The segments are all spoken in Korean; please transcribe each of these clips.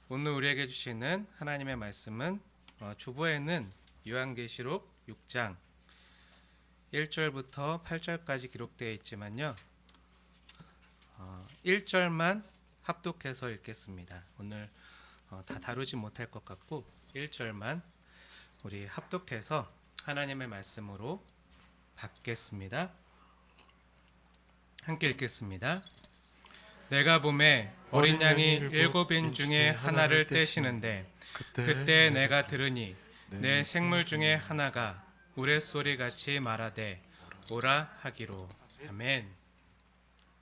오늘 우리에게 주시는 하나님의 말씀은 주보에는 요한계시록 6장 1절부터 8절까지 기록되어 있지만요. 1절만 합독해서 읽겠습니다. 오늘 다 다루지 못할 것 같고 1절만 우리 합독해서 하나님의 말씀으로 받겠습니다. 함께 읽겠습니다. 내가 봄에 어린 양이 일곱 인 중에 하나를 떼시는데 그때 내가 들으니 내 생물 중에 하나가 우레소리같이 말하되 오라 하기로. 아멘.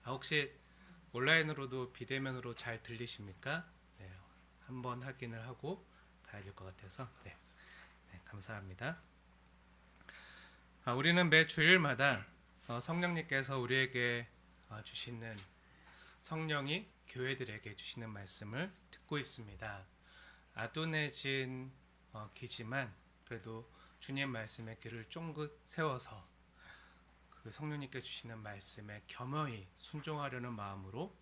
혹시 온라인으로도 비대면으로 잘 들리십니까? 네, 한번 확인을 하고 가야 될 것 같아서 네, 감사합니다. 우리는 매 주일마다 성령님께서 우리에게 주시는 성령이 교회들에게 주시는 말씀을 듣고 있습니다. 아둔해진 기지만 그래도 주님 말씀에 귀를 쫑긋 세워서 그 성령님께 주시는 말씀에 겸허히 순종하려는 마음으로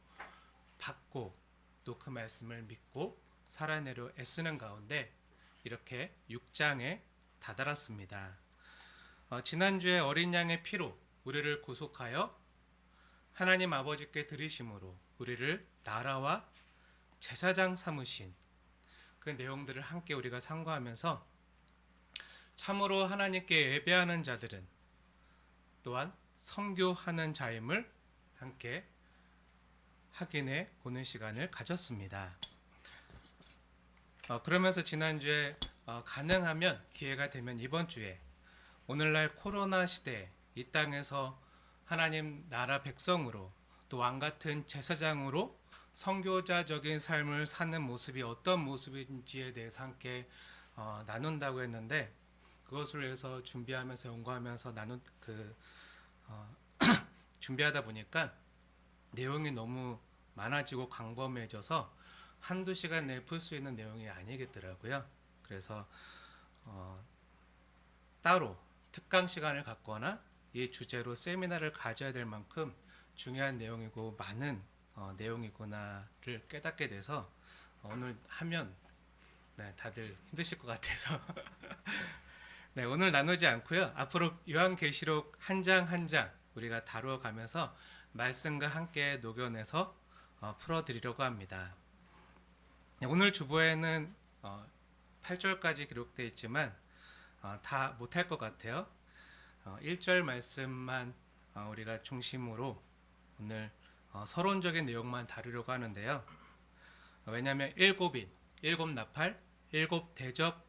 받고 또 그 말씀을 믿고 살아내려 애쓰는 가운데 이렇게 6장에 다다랐습니다. 지난주에 어린 양의 피로 우리를 구속하여 하나님 아버지께 드리심으로 우리를 나라와 제사장 삼으신 그 내용들을 함께 우리가 상고하면서 참으로 하나님께 예배하는 자들은 또한 선교하는 자임을 함께 확인해 보는 시간을 가졌습니다. 그러면서 지난주에 가능하면 기회가 되면 이번 주에 오늘날 코로나 시대에 이 땅에서 하나님 나라 백성으로 또 왕같은 제사장으로 선교자적인 삶을 사는 모습이 어떤 모습인지에 대해서 함께 나눈다고 했는데 그것을 위해서 준비하면서 연구하면서 준비하다 보니까 내용이 너무 많아지고 광범해져서 한두 시간 내에 풀 수 있는 내용이 아니겠더라고요. 그래서 따로 특강 시간을 갖거나 이 주제로 세미나를 가져야 될 만큼 중요한 내용이고 많은 내용이구나를 깨닫게 돼서 오늘 하면 다들 힘드실 것 같아서 네, 오늘 나누지 않고요. 앞으로 요한계시록 한 장 한 장 우리가 다루어 가면서 말씀과 함께 녹여내서 풀어드리려고 합니다. 오늘 주보에는 8절까지 기록되어 있지만 다 못할 것 같아요. 1절 말씀만 우리가 중심으로 오늘 서론적인 내용만 다루려고 하는데요. 왜냐하면 일곱 나팔, 일곱 대접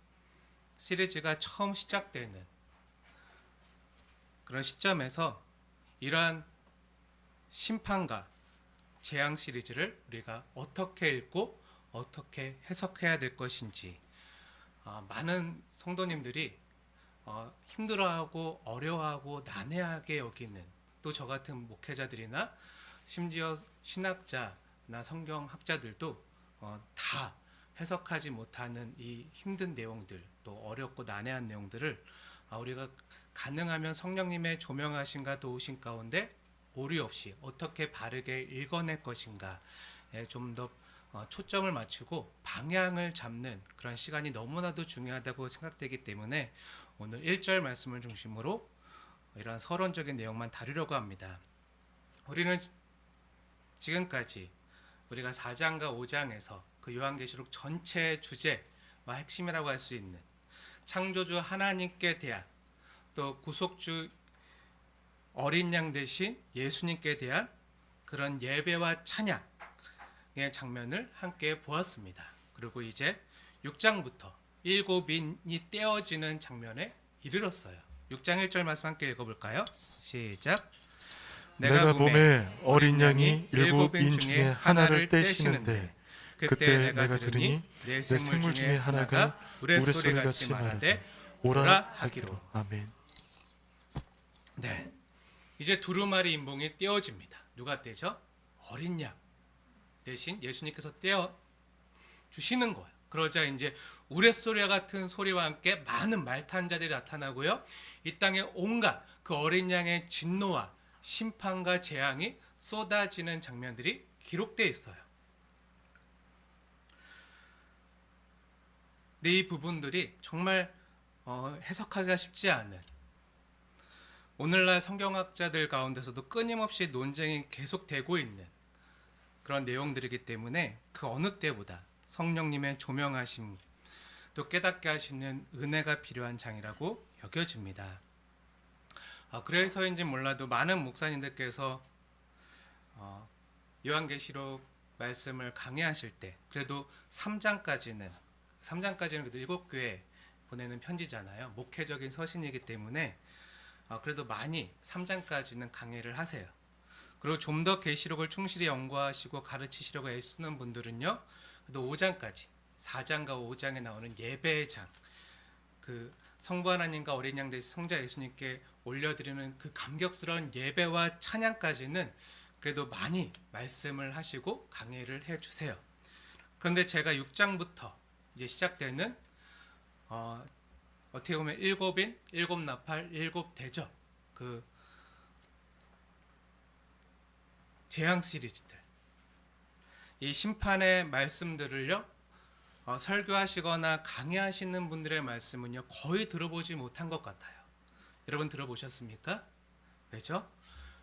시리즈가 처음 시작되는 그런 시점에서 이러한 심판과 재앙 시리즈를 우리가 어떻게 읽고 어떻게 해석해야 될 것인지 많은 성도님들이 힘들어하고 어려워하고 난해하게 여기는 또 저 같은 목회자들이나 심지어 신학자나 성경학자들도 다 해석하지 못하는 이 힘든 내용들 또 어렵고 난해한 내용들을 우리가 가능하면 성령님의 조명하심과 도우심 가운데 오류 없이 어떻게 바르게 읽어낼 것인가에 좀 더 초점을 맞추고 방향을 잡는 그런 시간이 너무나도 중요하다고 생각되기 때문에 오늘 1절 말씀을 중심으로 이러한 서론적인 내용만 다루려고 합니다. 우리는 지금까지 우리가 4장과 5장에서 그 요한계시록 전체 주제와 핵심이라고 할 수 있는 창조주 하나님께 대한 또 구속주 어린 양 대신 예수님께 대한 그런 예배와 찬양의 장면을 함께 보았습니다. 그리고 이제 6장부터 일곱인이 떼어지는 장면에 이르렀어요. 6장 1절 말씀 함께 읽어볼까요? 시작. 내가 봄에 어린 양이 일곱 인 중에 하나를 떼시는데 그때 내가 들으니 내 생물 중에 하나가 우레소리같이 말하되 오라 하기로. 아멘. 네, 이제 두루마리 인봉이 떼어집니다. 누가 떼죠? 어린 양 대신 예수님께서 떼어 주시는 거예요. 그러자 이제 우레소리와 같은 소리와 함께 많은 말탄자들이 나타나고요. 이 땅에 온갖 그 어린 양의 진노와 심판과 재앙이 쏟아지는 장면들이 기록되어 있어요. 근데 이 부분들이 정말 해석하기가 쉽지 않은, 오늘날 성경학자들 가운데서도 끊임없이 논쟁이 계속되고 있는 그런 내용들이기 때문에 그 어느 때보다 성령님의 조명하심, 또 깨닫게 하시는 은혜가 필요한 장이라고 여겨집니다. 그래서인지 몰라도 많은 목사님들께서 요한계시록 말씀을 강해하실 때 그래도 3장까지는 그래도 7교회 보내는 편지잖아요. 목회적인 서신이기 때문에 그래도 많이 3장까지는 강해를 하세요. 그리고 좀 더 계시록을 충실히 연구하시고 가르치시려고 애쓰는 분들은요, 그래도 5장까지, 4장과 5장에 나오는 예배의 장, 그 성부 하나님과 어린 양 대신 성자 예수님께 올려드리는 그 감격스러운 예배와 찬양까지는 그래도 많이 말씀을 하시고 강해를 해주세요. 그런데 제가 6장부터 이제 시작되는 어떻게 보면 7인, 7나팔, 7대접, 그 재앙 시리즈들, 이 심판의 말씀들을요, 설교하시거나 강의하시는 분들의 말씀은요 거의 들어보지 못한 것 같아요. 여러분 들어보셨습니까? 왜죠?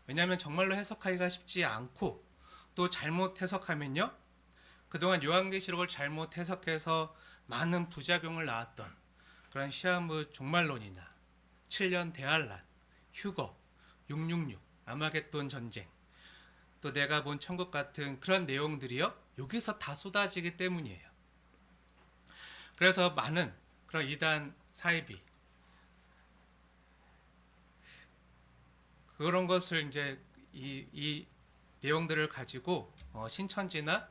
왜냐하면 정말로 해석하기가 쉽지 않고, 또 잘못 해석하면요, 그동안 요한계시록을 잘못 해석해서 많은 부작용을 낳았던 그런 시한부 종말론이나 7년 대환란, 휴거, 666, 아마겟돈 전쟁, 또 내가 본 천국 같은 그런 내용들이요 여기서 다 쏟아지기 때문이에요. 그래서 많은 그런 이단 사이비, 그런 것을 이제 이 내용들을 가지고 신천지나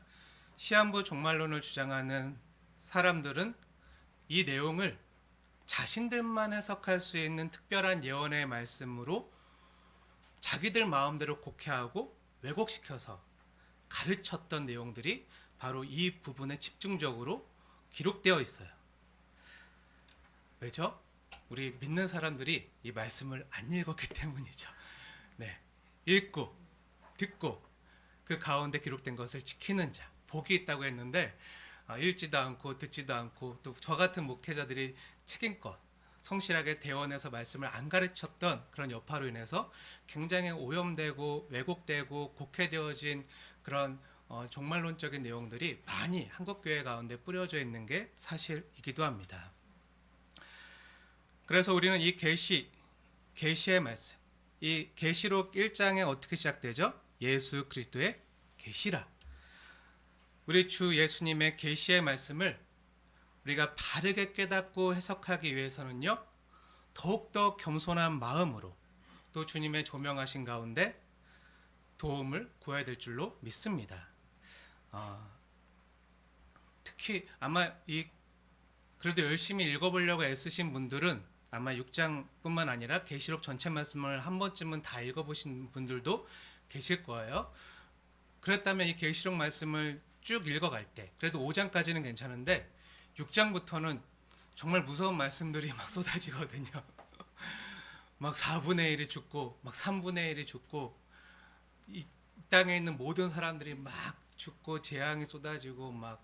시한부 종말론을 주장하는 사람들은 이 내용을 자신들만 해석할 수 있는 특별한 예언의 말씀으로 자기들 마음대로 곡해하고 왜곡시켜서 가르쳤던 내용들이 바로 이 부분에 집중적으로 기록되어 있어요. 왜죠? 우리 믿는 사람들이 이 말씀을 안 읽었기 때문이죠. 네, 읽고 듣고 그 가운데 기록된 것을 지키는 자, 복이 있다고 했는데 읽지도 않고 듣지도 않고, 또 저 같은 목회자들이 책임껏 성실하게 대원해서 말씀을 안 가르쳤던 그런 여파로 인해서 굉장히 오염되고 왜곡되고 곡해되어진 그런 종말론적인 내용들이 많이 한국교회 가운데 뿌려져 있는 게 사실이기도 합니다. 그래서 우리는 이 계시의 말씀, 이 계시록 1장에 어떻게 시작되죠? 예수 그리스도의 계시라. 우리 주 예수님의 계시의 말씀을 우리가 바르게 깨닫고 해석하기 위해서는요, 더욱더 겸손한 마음으로 또 주님의 조명하신 가운데 도움을 구해야 될 줄로 믿습니다. 특히 아마 그래도 열심히 읽어보려고 애쓰신 분들은 아마 6장뿐만 아니라 계시록 전체 말씀을 한 번쯤은 다 읽어보신 분들도 계실 거예요. 그랬다면 이 계시록 말씀을 쭉 읽어갈 때 그래도 5장까지는 괜찮은데 6장부터는 정말 무서운 말씀들이 막 쏟아지거든요. 막 4분의 1이 죽고 막 3분의 1이 죽고 이 땅에 있는 모든 사람들이 막 죽고 재앙이 쏟아지고 막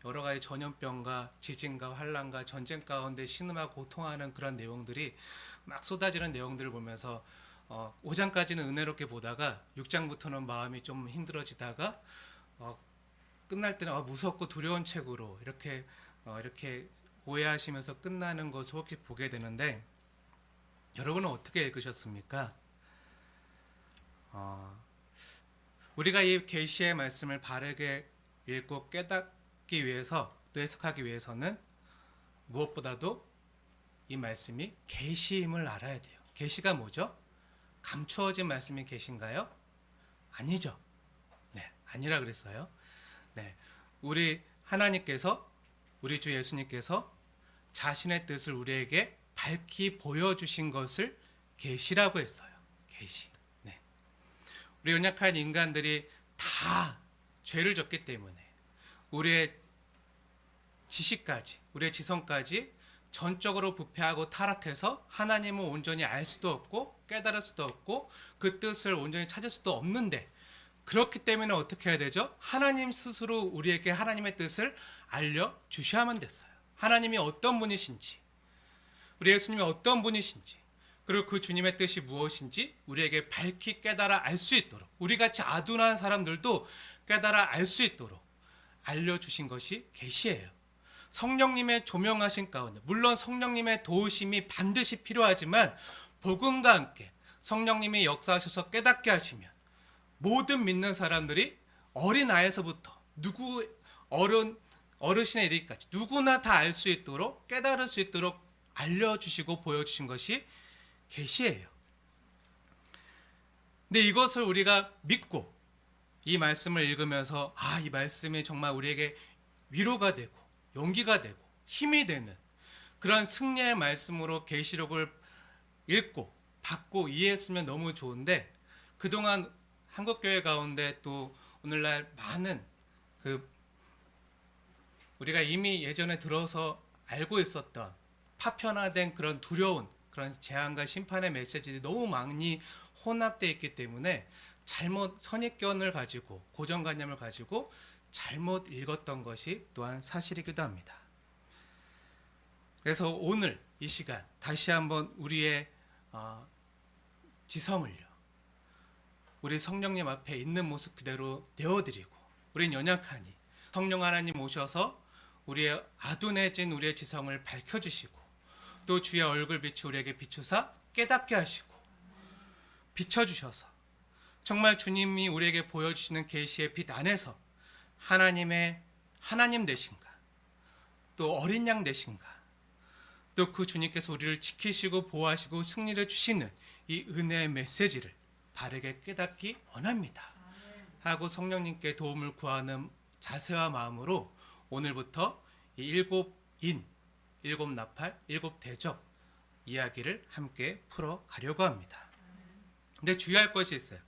여러 가지 전염병과 지진과 환란과 전쟁 가운데 신음하고 고통하는 그런 내용들이 막 쏟아지는 내용들을 보면서 5장까지는 은혜롭게 보다가 6장부터는 마음이 좀 힘들어지다가 끝날 때는 무섭고 두려운 책으로 이렇게 오해하시면서 끝나는 것을 혹시 보게 되는데, 여러분은 어떻게 읽으셨습니까? 우리가 이 계시의 말씀을 바르게 읽고 깨닫기 위해서, 또 해석하기 위해서는 무엇보다도 이 말씀이 계시임을 알아야 돼요. 계시가 뭐죠? 감추어진 말씀이 계신가요? 아니죠. 네, 아니라 그랬어요. 네, 우리 하나님께서, 우리 주 예수님께서 자신의 뜻을 우리에게 밝히 보여주신 것을 계시라고 했어요. 계시. 네. 우리 연약한 인간들이 다 죄를 졌기 때문에 우리의 지식까지, 우리의 지성까지 전적으로 부패하고 타락해서 하나님을 온전히 알 수도 없고 깨달을 수도 없고 그 뜻을 온전히 찾을 수도 없는데, 그렇기 때문에 어떻게 해야 되죠? 하나님 스스로 우리에게 하나님의 뜻을 알려주셔야만 됐어요. 하나님이 어떤 분이신지, 우리 예수님이 어떤 분이신지, 그리고 그 주님의 뜻이 무엇인지 우리에게 밝히 깨달아 알 수 있도록, 우리같이 아둔한 사람들도 깨달아 알 수 있도록 알려주신 것이 계시예요. 성령님의 조명하신 가운데, 물론 성령님의 도우심이 반드시 필요하지만 복음과 함께 성령님이 역사하셔서 깨닫게 하시면 모든 믿는 사람들이 어린아이에서부터 어르신에 이르기까지 누구나 다 알 수 있도록, 깨달을 수 있도록 알려주시고 보여주신 것이 계시예요. 근데 이것을 우리가 믿고 이 말씀을 읽으면서 이 말씀이 정말 우리에게 위로가 되고 용기가 되고 힘이 되는 그런 승리의 말씀으로 계시록을 읽고 받고 이해했으면 너무 좋은데, 그동안 한국교회 가운데 또 오늘날 많은 우리가 이미 예전에 들어서 알고 있었던 파편화된 그런 두려운 그런 재앙과 심판의 메시지들이 너무 많이 혼합되어 있기 때문에 잘못 선입견을 가지고, 고정관념을 가지고 잘못 읽었던 것이 또한 사실이기도 합니다. 그래서 오늘 이 시간 다시 한번 우리의 지성을요, 우리 성령님 앞에 있는 모습 그대로 내어드리고, 우린 연약하니 성령 하나님 오셔서 우리의 아둔해진 우리의 지성을 밝혀주시고, 또 주의 얼굴빛이 우리에게 비추사 깨닫게 하시고 비춰주셔서 정말 주님이 우리에게 보여주시는 계시의 빛 안에서 하나님 되신가, 또 어린 양 되신가, 또 그 주님께서 우리를 지키시고 보호하시고 승리를 주시는 이 은혜의 메시지를 바르게 깨닫기 원합니다 하고 성령님께 도움을 구하는 자세와 마음으로 오늘부터 이 일곱 나팔, 일곱 대접 이야기를 함께 풀어가려고 합니다. 근데 주의할 것이 있어요.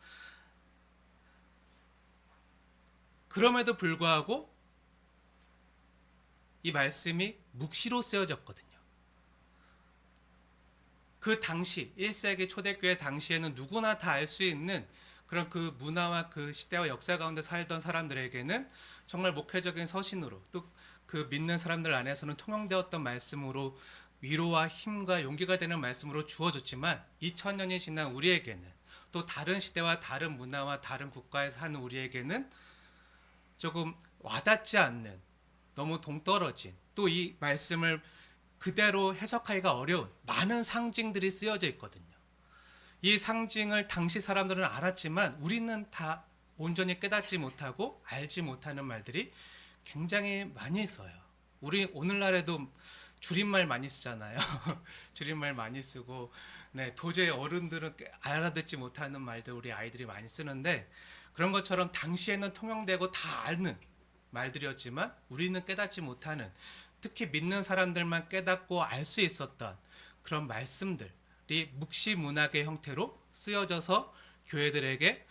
그럼에도 불구하고 이 말씀이 묵시로 쓰여졌거든요. 그 당시 1세기 초대교회 당시에는 누구나 다 알 수 있는 그런 그 문화와 그 시대와 역사 가운데 살던 사람들에게는 정말 목회적인 서신으로, 또 그 믿는 사람들 안에서는 통용되었던 말씀으로 위로와 힘과 용기가 되는 말씀으로 주어졌지만 2000년이 지난 우리에게는, 또 다른 시대와 다른 문화와 다른 국가에 사는 우리에게는 조금 와닿지 않는, 너무 동떨어진, 또 이 말씀을 그대로 해석하기가 어려운 많은 상징들이 쓰여져 있거든요. 이 상징을 당시 사람들은 알았지만 우리는 다 온전히 깨닫지 못하고 알지 못하는 말들이 굉장히 많이 있어요. 우리 오늘날에도 줄임말 많이 쓰잖아요. 줄임말 많이 쓰고, 도저히 어른들은 알아듣지 못하는 말들 우리 아이들이 많이 쓰는데, 그런 것처럼 당시에는 통용되고 다 아는 말들이었지만 우리는 깨닫지 못하는, 특히 믿는 사람들만 깨닫고 알 수 있었던 그런 말씀들이 묵시 문학의 형태로 쓰여져서 교회들에게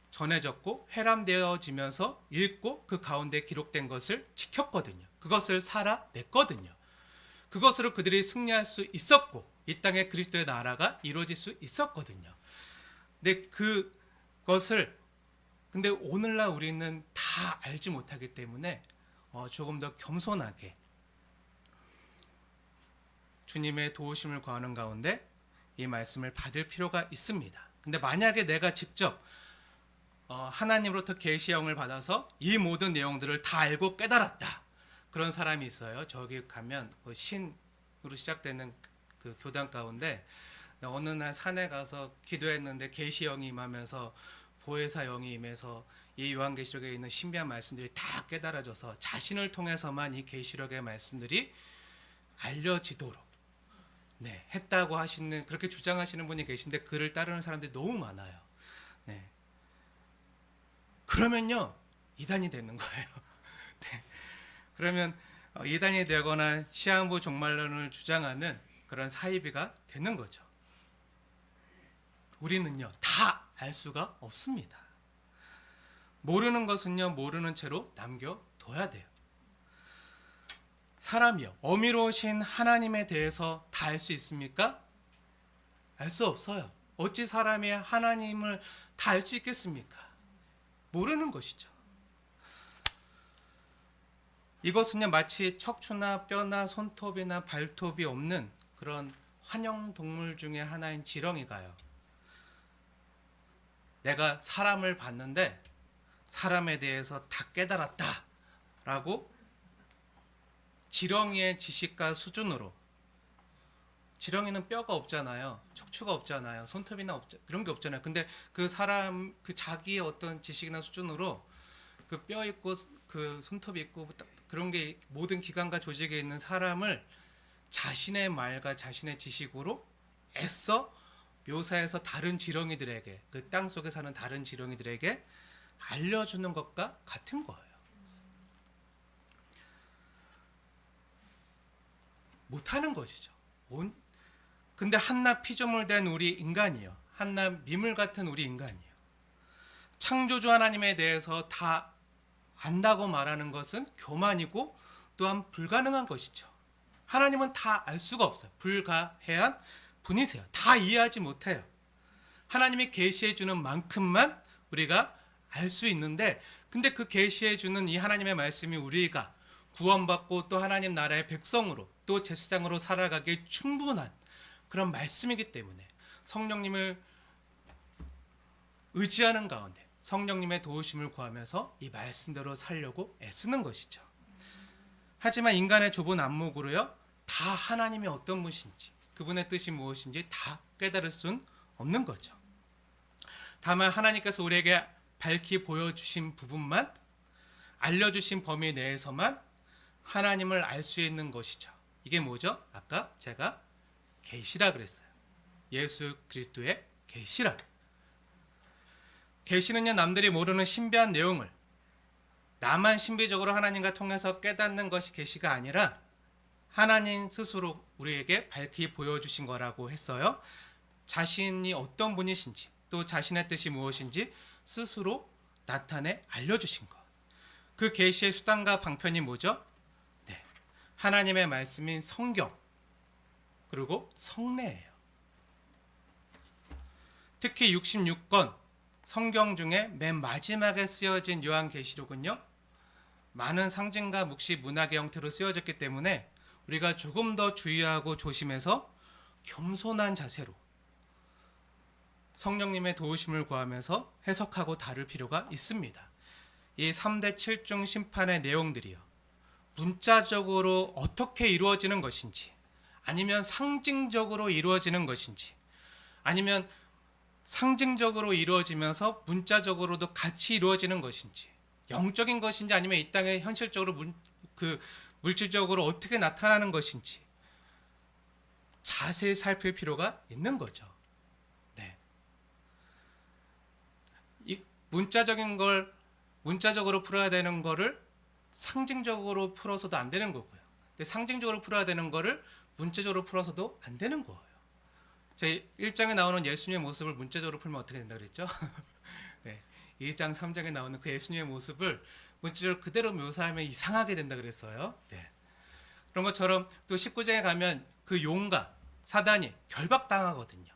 전해졌고 회람되어지면서 읽고 그 가운데 기록된 것을 지켰거든요. 그것을 살아냈거든요. 그것으로 그들이 승리할 수 있었고 이 땅에 그리스도의 나라가 이루어질 수 있었거든요. 근데 오늘날 우리는 다 알지 못하기 때문에 조금 더 겸손하게 주님의 도우심을 구하는 가운데 이 말씀을 받을 필요가 있습니다. 근데 만약에 내가 직접 하나님으로부터 계시형을 받아서 이 모든 내용들을 다 알고 깨달았다, 그런 사람이 있어요. 저기 가면 신으로 시작되는 그 교단 가운데 어느 날 산에 가서 기도했는데 계시형이 임하면서, 보혜사 영이 임해서 이 요한계시록에 있는 신비한 말씀들이 다 깨달아져서 자신을 통해서만 이 계시록의 말씀들이 알려지도록 했다고 하시는, 그렇게 주장하시는 분이 계신데 그를 따르는 사람들이 너무 많아요. 그러면요 이단이 되는 거예요. 그러면 이단이 되거나 시한부 종말론을 주장하는 그런 사이비가 되는 거죠. 우리는요 다 알 수가 없습니다. 모르는 것은요 모르는 채로 남겨둬야 돼요. 사람이요 어미로우신 하나님에 대해서 다 알 수 있습니까? 알 수 없어요. 어찌 사람이 하나님을 다 알 수 있겠습니까? 모르는 것이죠. 이것은요 마치 척추나 뼈나 손톱이나 발톱이 없는 그런 환영 동물 중에 하나인 지렁이가요. 내가 사람을 봤는데 사람에 대해서 다 깨달았다라고 지렁이의 지식과 수준으로, 지렁이는 뼈가 없잖아요. 척추가 없잖아요. 손톱이나 그런 게 없잖아요. 근데 그 사람 그 자기의 어떤 지식이나 수준으로 그 뼈 있고 그 손톱이 있고 그런 게 모든 기관과 조직에 있는 사람을 자신의 말과 자신의 지식으로 애써 묘사해서 다른 지렁이들에게, 그 땅 속에 사는 다른 지렁이들에게 알려주는 것과 같은 거예요. 못하는 것이죠. 근데 한낱 피조물 된 우리 인간이요, 한낱 미물 같은 우리 인간이요, 창조주 하나님에 대해서 다 안다고 말하는 것은 교만이고 또한 불가능한 것이죠. 하나님은 다 알 수가 없어요. 불가해한 분이세요. 다 이해하지 못해요. 하나님이 계시해 주는 만큼만 우리가 알 수 있는데, 근데 그 계시해 주는 이 하나님의 말씀이 우리가 구원받고 또 하나님 나라의 백성으로 또 제사장으로 살아가기에 충분한 그런 말씀이기 때문에 성령님을 의지하는 가운데 성령님의 도우심을 구하면서 이 말씀대로 살려고 애쓰는 것이죠. 하지만 인간의 좁은 안목으로요, 다 하나님이 어떤 분이신지, 그분의 뜻이 무엇인지 다 깨달을 수는 없는 거죠. 다만 하나님께서 우리에게 밝히 보여주신 부분만, 알려주신 범위 내에서만 하나님을 알 수 있는 것이죠. 이게 뭐죠? 아까 제가 계시라 그랬어요. 예수 그리스도의 계시라. 계시는요, 남들이 모르는 신비한 내용을 나만 신비적으로 하나님과 통해서 깨닫는 것이 계시가 아니라 하나님 스스로 우리에게 밝히 보여주신 거라고 했어요. 자신이 어떤 분이신지 또 자신의 뜻이 무엇인지 스스로 나타내 알려주신 것. 그 계시의 수단과 방편이 뭐죠? 네, 하나님의 말씀인 성경, 그리고 성례예요. 특히 66권 성경 중에 맨 마지막에 쓰여진 요한계시록은요, 많은 상징과 묵시 문학의 형태로 쓰여졌기 때문에 우리가 조금 더 주의하고 조심해서 겸손한 자세로 성령님의 도우심을 구하면서 해석하고 다룰 필요가 있습니다. 이 3대 7중 심판의 내용들이요, 문자적으로 어떻게 이루어지는 것인지, 아니면 상징적으로 이루어지는 것인지, 아니면 상징적으로 이루어지면서 문자적으로도 같이 이루어지는 것인지, 영적인 것인지 아니면 이 땅에 현실적으로 물질적으로 어떻게 나타나는 것인지 자세히 살필 필요가 있는 거죠. 네. 이 문자적인 걸 문자적으로 풀어야 되는 거를 상징적으로 풀어서도 안 되는 거고요. 근데 상징적으로 풀어야 되는 거를 문자적으로 풀어서도 안 되는 거예요. 제 1장에 나오는 예수님의 모습을 문자적으로 풀면 어떻게 된다 그랬죠? 네, 2장, 3장에 나오는 그 예수님의 모습을 문자적으로 그대로 묘사하면 이상하게 된다 그랬어요. 네. 그런 것처럼 또 19장에 가면 그 용과 사단이 결박당하거든요.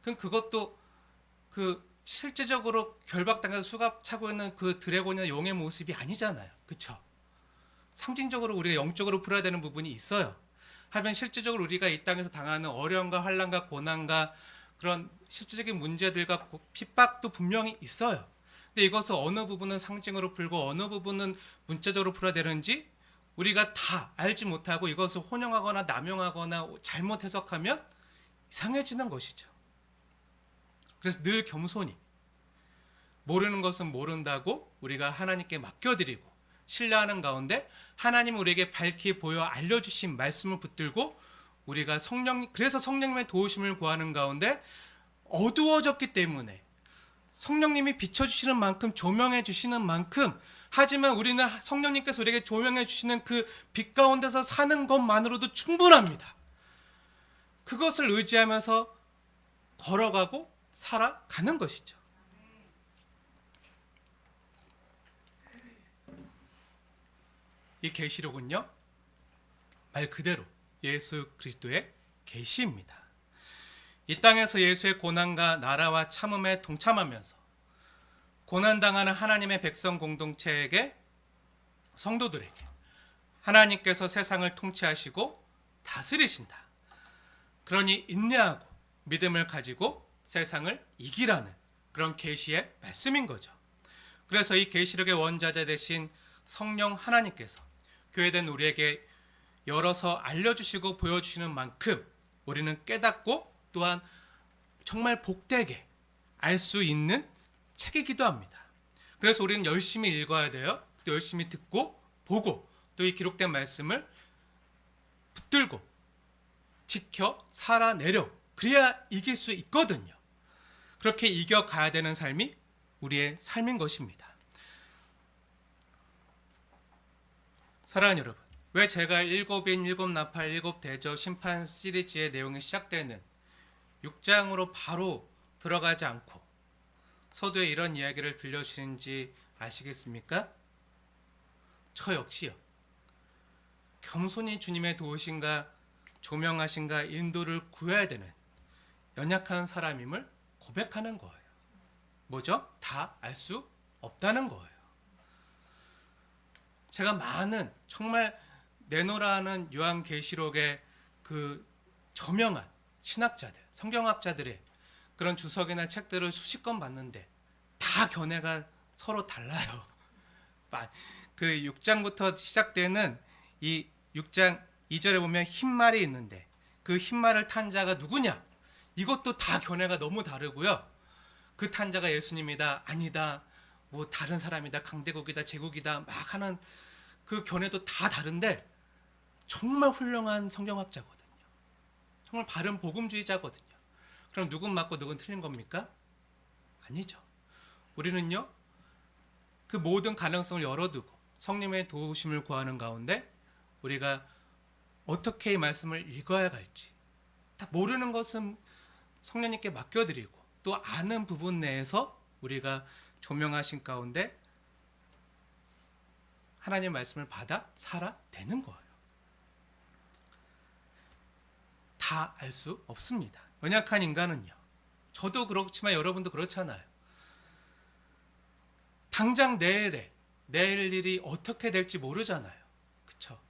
그럼 그것도 그 실제적으로 결박당해서 수갑 차고 있는 그 드래곤이나 용의 모습이 아니잖아요. 그렇죠? 상징적으로 우리가 영적으로 풀어야 되는 부분이 있어요. 하면 실제적으로 우리가 이 땅에서 당하는 어려움과 환난과 고난과 그런 실질적인 문제들과 핍박도 분명히 있어요. 근데 이것을 어느 부분은 상징으로 풀고 어느 부분은 문자적으로 풀어야 되는지 우리가 다 알지 못하고 이것을 혼용하거나 남용하거나 잘못 해석하면 이상해지는 것이죠. 그래서 늘 겸손히 모르는 것은 모른다고 우리가 하나님께 맡겨드리고 신뢰하는 가운데 하나님 우리에게 밝히 보여 알려주신 말씀을 붙들고 우리가 그래서 성령님의 도우심을 구하는 가운데 어두워졌기 때문에 성령님이 비춰주시는 만큼 조명해 주시는 만큼, 하지만 우리는 성령님께서 우리에게 조명해 주시는 그 빛 가운데서 사는 것만으로도 충분합니다. 그것을 의지하면서 걸어가고 살아가는 것이죠. 이 계시록은요, 말 그대로 예수 그리스도의 계시입니다. 이 땅에서 예수의 고난과 나라와 참음에 동참하면서 고난당하는 하나님의 백성 공동체에게, 성도들에게 하나님께서 세상을 통치하시고 다스리신다. 그러니 인내하고 믿음을 가지고 세상을 이기라는 그런 계시의 말씀인 거죠. 그래서 이 계시록의 원자재 되신 성령 하나님께서 교회된 우리에게 열어서 알려주시고 보여주시는 만큼 우리는 깨닫고 또한 정말 복되게 알 수 있는 책이기도 합니다. 그래서 우리는 열심히 읽어야 돼요. 또 열심히 듣고 보고 또 이 기록된 말씀을 붙들고 지켜 살아내려 그래야 이길 수 있거든요. 그렇게 이겨가야 되는 삶이 우리의 삶인 것입니다. 사랑하는 여러분, 왜 제가 일곱인, 일곱나팔, 일곱대접 심판 시리즈의 내용이 시작되는 6장으로 바로 들어가지 않고 서두에 이런 이야기를 들려주시는지 아시겠습니까? 저 역시요. 겸손히 주님의 도우심과 조명하심과 인도를 구해야 되는 연약한 사람임을 고백하는 거예요. 뭐죠? 다 알 수 없다는 거예요. 제가 많은 정말 내노라는 요한계시록의 그 저명한 신학자들, 성경학자들의 그런 주석이나 책들을 수십 권 봤는데 다 견해가 서로 달라요. 그 6장부터 시작되는 이 6장 2절에 보면 흰말이 있는데 그 흰말을 탄 자가 누구냐? 이것도 다 견해가 너무 다르고요. 그 탄 자가 예수님이다, 아니다, 뭐 다른 사람이다, 강대국이다, 제국이다 막 하는 그 견해도 다 다른데 정말 훌륭한 성경학자거든요. 정말 바른 복음주의자거든요. 그럼 누군 맞고 누군 틀린 겁니까? 아니죠. 우리는요, 그 모든 가능성을 열어두고 성령의 도우심을 구하는 가운데 우리가 어떻게 이 말씀을 읽어야 갈지 다 모르는 것은 성령님께 맡겨드리고 또 아는 부분 내에서 우리가 조명하신 가운데 하나님의 말씀을 받아 살아내는 거예요. 다 알 수 없습니다. 연약한 인간은요. 저도 그렇지만 여러분도 그렇잖아요. 당장 내일 일이 어떻게 될지 모르잖아요. 그렇죠?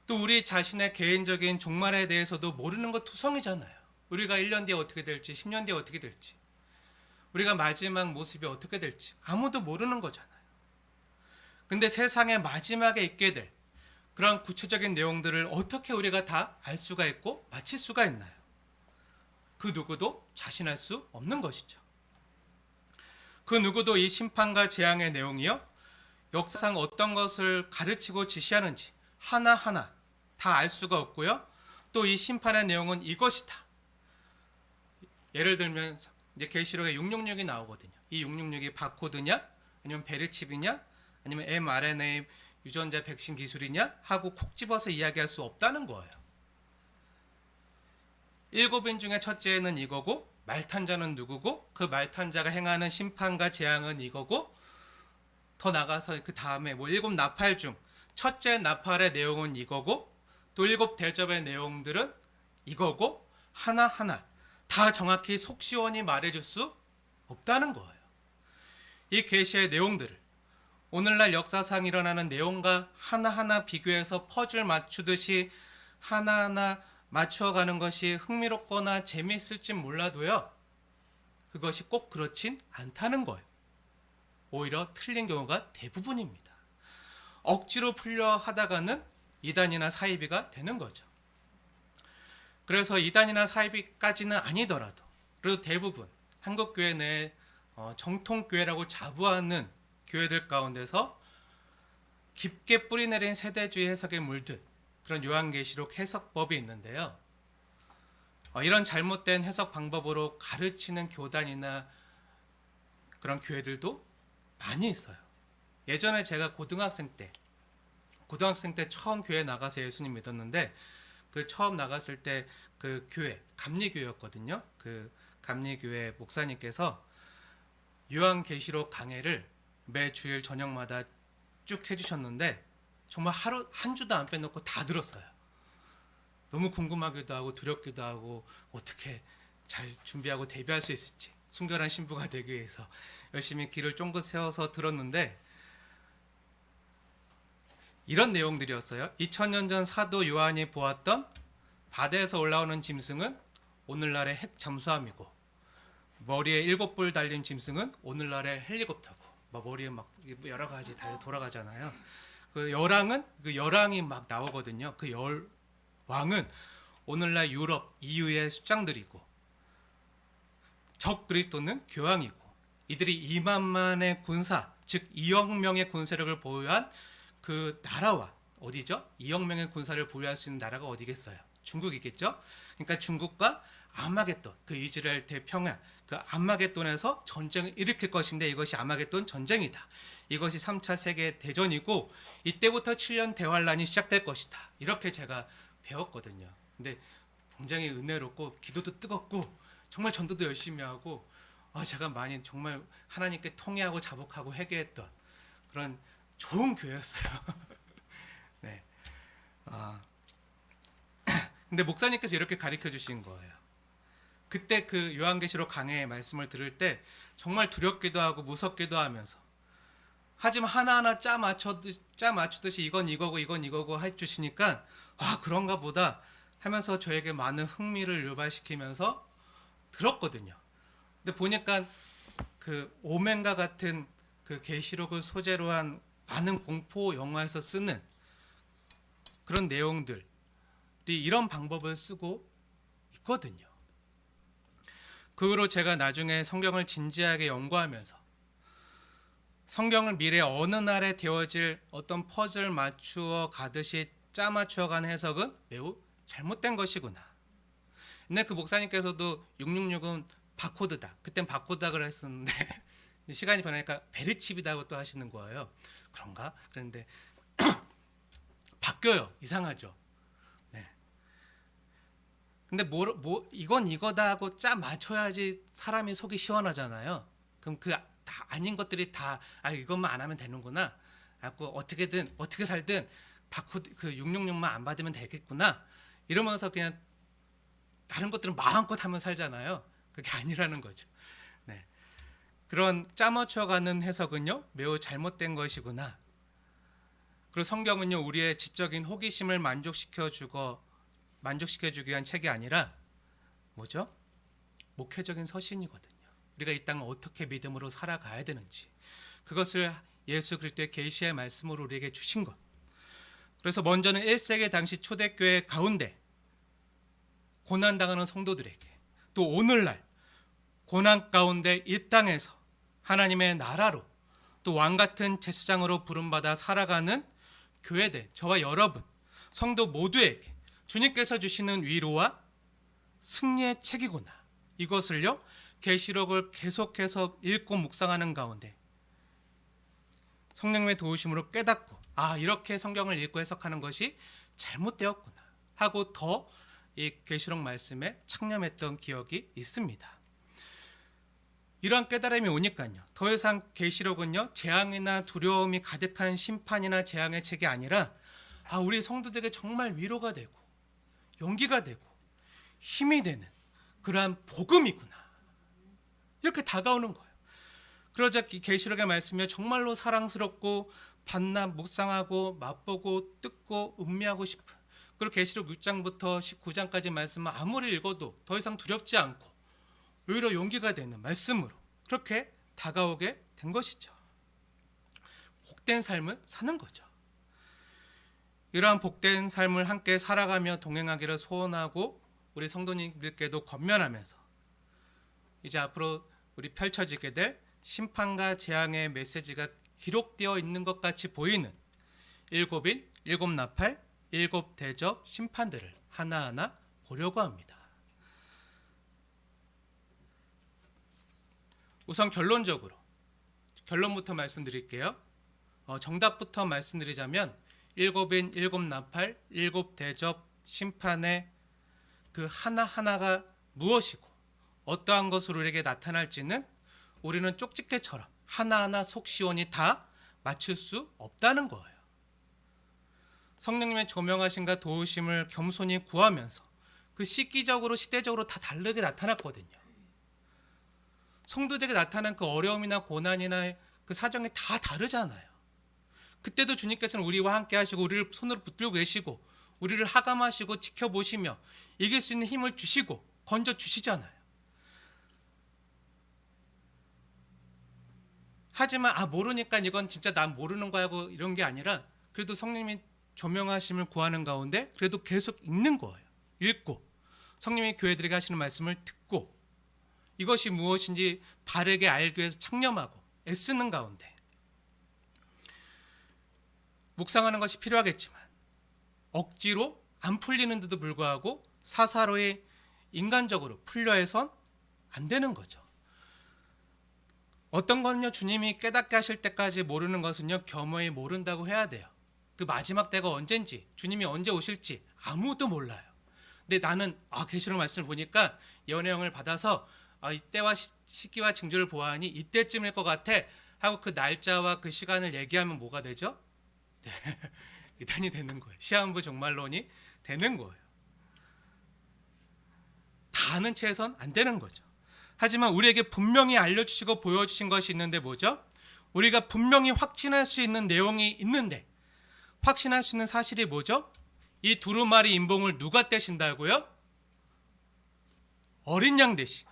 또 우리 자신의 개인적인 종말에 대해서도 모르는 것 투성이잖아요. 우리가 1년 뒤에 어떻게 될지, 10년 뒤에 어떻게 될지, 우리가 마지막 모습이 어떻게 될지 아무도 모르는 거잖아요. 근데 세상의 마지막에 있게 될 그런 구체적인 내용들을 어떻게 우리가 다 알 수가 있고 맞힐 수가 있나요? 그 누구도 자신할 수 없는 것이죠. 그 누구도 이 심판과 재앙의 내용이요, 역사상 어떤 것을 가르치고 지시하는지 하나하나 다 알 수가 없고요. 또 이 심판의 내용은 이것이다. 예를 들면 이제 계시록에 666이 나오거든요. 이 666이 바코드냐, 아니면 베르칩이냐, 아니면 mRNA 유전자 백신 기술이냐 하고 콕 집어서 이야기할 수 없다는 거예요. 7인 중에 첫째는 이거고, 말탄자는 누구고, 그 말탄자가 행하는 심판과 재앙은 이거고, 더 나가서 그 다음에 뭐 7나팔 중 첫째 나팔의 내용은 이거고, 또 7대접의 내용들은 이거고, 하나하나 다 정확히 속 시원히 말해줄 수 없다는 거예요. 이 계시의 내용들을 오늘날 역사상 일어나는 내용과 하나하나 비교해서 퍼즐 맞추듯이 하나하나 맞춰가는 것이 흥미롭거나 재미있을진 몰라도요, 그것이 꼭 그렇진 않다는 거예요. 오히려 틀린 경우가 대부분입니다. 억지로 풀려 하다가는 이단이나 사이비가 되는 거죠. 그래서 이단이나 사이비까지는 아니더라도 그래도 대부분 한국교회 내 정통교회라고 자부하는 교회들 가운데서 깊게 뿌리내린 세대주의 해석에 물든 그런 요한계시록 해석법이 있는데요. 이런 잘못된 해석 방법으로 가르치는 교단이나 그런 교회들도 많이 있어요. 예전에 제가 고등학생 때 처음 교회 나가서 예수님 믿었는데, 그 처음 나갔을 때 그 교회 감리교회였거든요. 그 감리교회 목사님께서 요한계시록 강해를 매 주일 저녁마다 쭉 해주셨는데 정말 하루 한 주도 안 빼놓고 다 들었어요. 너무 궁금하기도 하고 두렵기도 하고 어떻게 잘 준비하고 대비할 수 있을지 순결한 신부가 되기 위해서 열심히 귀를 쫑긋 세워서 들었는데, 이런 내용들이었어요. 2000년 전 사도 요한이 보았던 바다에서 올라오는 짐승은 오늘날의 핵 잠수함이고, 머리에 7뿔 달린 짐승은 오늘날의 헬리콥터고, 머리에 막 여러 가지 돌아가잖아요. 그 열왕이 막 나오거든요. 그 열왕은 오늘날 유럽 EU의 수장들이고, 적 그리스도는 교황이고, 이들이 2만만의 군사, 즉 2억 명의 군사력을 보유한 그 나라와, 어디죠? 2억 명의 군사를 보유할 수 있는 나라가 어디겠어요? 중국이겠죠? 그러니까 중국과 아마겟돈, 그 이스라엘 대평양, 그 아마겟돈에서 전쟁을 일으킬 것인데, 이것이 아마겟돈 전쟁이다. 이것이 3차 세계 대전이고, 이때부터 7년 대환란이 시작될 것이다. 이렇게 제가 배웠거든요. 근데 굉장히 은혜롭고 기도도 뜨겁고 정말 전도도 열심히 하고, 제가 많이 정말 하나님께 통회하고 자복하고 회개했던 그런 좋은 교회였어요. 네. 근데 목사님께서 이렇게 가르쳐 주신 거예요. 그때 그 요한계시록 강해의 말씀을 들을 때 정말 두렵기도 하고 무섭기도 하면서, 하지만 하나하나 짜 맞추듯이 이건 이거고 이건 이거고 해주시니까 그런가 보다 하면서 저에게 많은 흥미를 유발시키면서 들었거든요. 근데 보니까 그 오멘과 같은 그 계시록을 소재로 한 많은 공포 영화에서 쓰는 그런 내용들이 이런 방법을 쓰고 있거든요. 그 후로 제가 나중에 성경을 진지하게 연구하면서 성경을 미래 어느 날에 되어질 어떤 퍼즐 맞추어 가듯이 짜 맞추어 가는 해석은 매우 잘못된 것이구나. 근데 그 목사님께서도 666은 바코드다. 그땐 바코드다 그랬었는데 시간이 변하니까 베리칩이라고 또 하시는 거예요. 그런가? 그런데 바뀌어요. 이상하죠. 네. 근데 이건 이거다 하고 짜 맞춰야지 사람이 속이 시원하잖아요. 그럼 그 다 아닌 것들이 다 이것만 안 하면 되는구나. 어떻게든 어떻게 살든 바코드 그 666만 안 받으면 되겠구나. 이러면서 그냥 다른 것들은 마음껏 하면 살잖아요. 그게 아니라는 거죠. 네. 그런 짜맞춰가는 해석은요 매우 잘못된 것이구나. 그리고 성경은요 우리의 지적인 호기심을 만족시켜주기 위한 책이 아니라 뭐죠? 목회적인 서신이거든요. 우리가 이 땅을 어떻게 믿음으로 살아가야 되는지, 그것을 예수 그리스도의 계시의 말씀으로 우리에게 주신 것. 그래서 먼저는 1세기 당시 초대교회 가운데 고난당하는 성도들에게, 또 오늘날 고난 가운데 이 땅에서 하나님의 나라로 또 왕같은 제사장으로 부름받아 살아가는 교회들, 저와 여러분 성도 모두에게 주님께서 주시는 위로와 승리의 책이구나. 이것을요 계시록을 계속해서 읽고 묵상하는 가운데 성령님의 도우심으로 깨닫고, 이렇게 성경을 읽고 해석하는 것이 잘못되었구나 하고 더 이 계시록 말씀에 창념했던 기억이 있습니다. 이러한 깨달음이 오니까요 더 이상 계시록은요 재앙이나 두려움이 가득한 심판이나 재앙의 책이 아니라 우리 성도들에게 정말 위로가 되고 용기가 되고 힘이 되는 그러한 복음이구나, 이렇게 다가오는 거예요. 그러자 계시록의 말씀이 정말로 사랑스럽고 반납 묵상하고 맛보고 뜯고 음미하고 싶은, 그리고 계시록 6장부터 19장까지 말씀은 아무리 읽어도 더 이상 두렵지 않고 오히려 용기가 되는 말씀으로 그렇게 다가오게 된 것이죠. 복된 삶을 사는 거죠. 이러한 복된 삶을 함께 살아가며 동행하기를 소원하고 우리 성도님들께도 권면하면서 이제 앞으로 우리 펼쳐지게 될 심판과 재앙의 메시지가 기록되어 있는 것 같이 보이는 7인 7나팔 7대접 심판들을 하나하나 보려고 합니다. 우선 결론부터 말씀드릴게요. 정답부터 말씀드리자면 7인 7나팔 7대접 심판의 그 하나하나가 무엇이고 어떠한 것으로 우리에게 나타날지는 우리는 쪽집게처럼 하나하나 속 시원히 다 맞출 수 없다는 거예요. 성령님의 조명하심과 도우심을 겸손히 구하면서 그 시기적으로 시대적으로 다 다르게 나타났거든요. 성도들에게 나타난 그 어려움이나 고난이나 그 사정이 다 다르잖아요. 그때도 주님께서는 우리와 함께 하시고 우리를 손으로 붙들고 계시고 우리를 하감하시고 지켜보시며 이길 수 있는 힘을 주시고 건져 주시잖아요. 하지만 모르니까 이건 진짜 난 모르는 거야 하고 이런 게 아니라 그래도 성령님이 조명하심을 구하는 가운데 그래도 계속 읽는 거예요. 읽고 성령님이 교회들에게 하시는 말씀을 듣고 이것이 무엇인지 바르게 알기 위해서 창념하고 애쓰는 가운데 묵상하는 것이 필요하겠지만 억지로 안 풀리는데도 불구하고 사사로이 인간적으로 풀려 해선 안 되는 거죠. 어떤 거는요, 주님이 깨닫게 하실 때까지 모르는 것은요, 겸허히 모른다고 해야 돼요. 그 마지막 때가 언젠지, 주님이 언제 오실지 아무도 몰라요. 근데 나는 계시록 말씀을 보니까 예언의 받아서 이때와 시기와 징조를 보아하니 이때쯤일 것 같아 하고 그 날짜와 그 시간을 얘기하면 뭐가 되죠? 네, 이단이 되는 거예요. 시한부 종말론이 되는 거예요. 다 아는 채 해선 안 되는 거죠. 하지만 우리에게 분명히 알려주시고 보여주신 것이 있는데 뭐죠? 우리가 분명히 확신할 수 있는 내용이 있는데 확신할 수 있는 사실이 뭐죠? 이 두루마리 인봉을 누가 떼신다고요? 어린 양 대신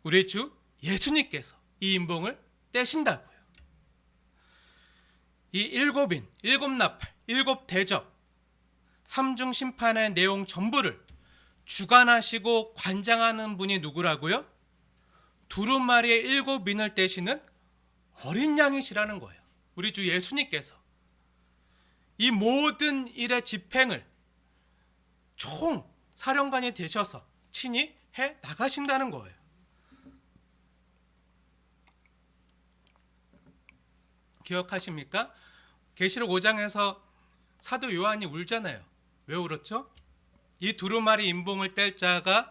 우리 주 예수님께서 이 인봉을 떼신다고요. 이 일곱인, 일곱나팔, 일곱대접, 삼중 심판의 내용 전부를 주관하시고 관장하는 분이 누구라고요? 두루마리의 일곱인을 떼시는 어린 양이시라는 거예요. 우리 주 예수님께서 이 모든 일의 집행을 총 사령관이 되셔서 친히 해 나가신다는 거예요. 기억하십니까? 계시록 5장에서 사도 요한이 울잖아요. 왜 울었죠? 이 두루마리 인봉을 뗄 자가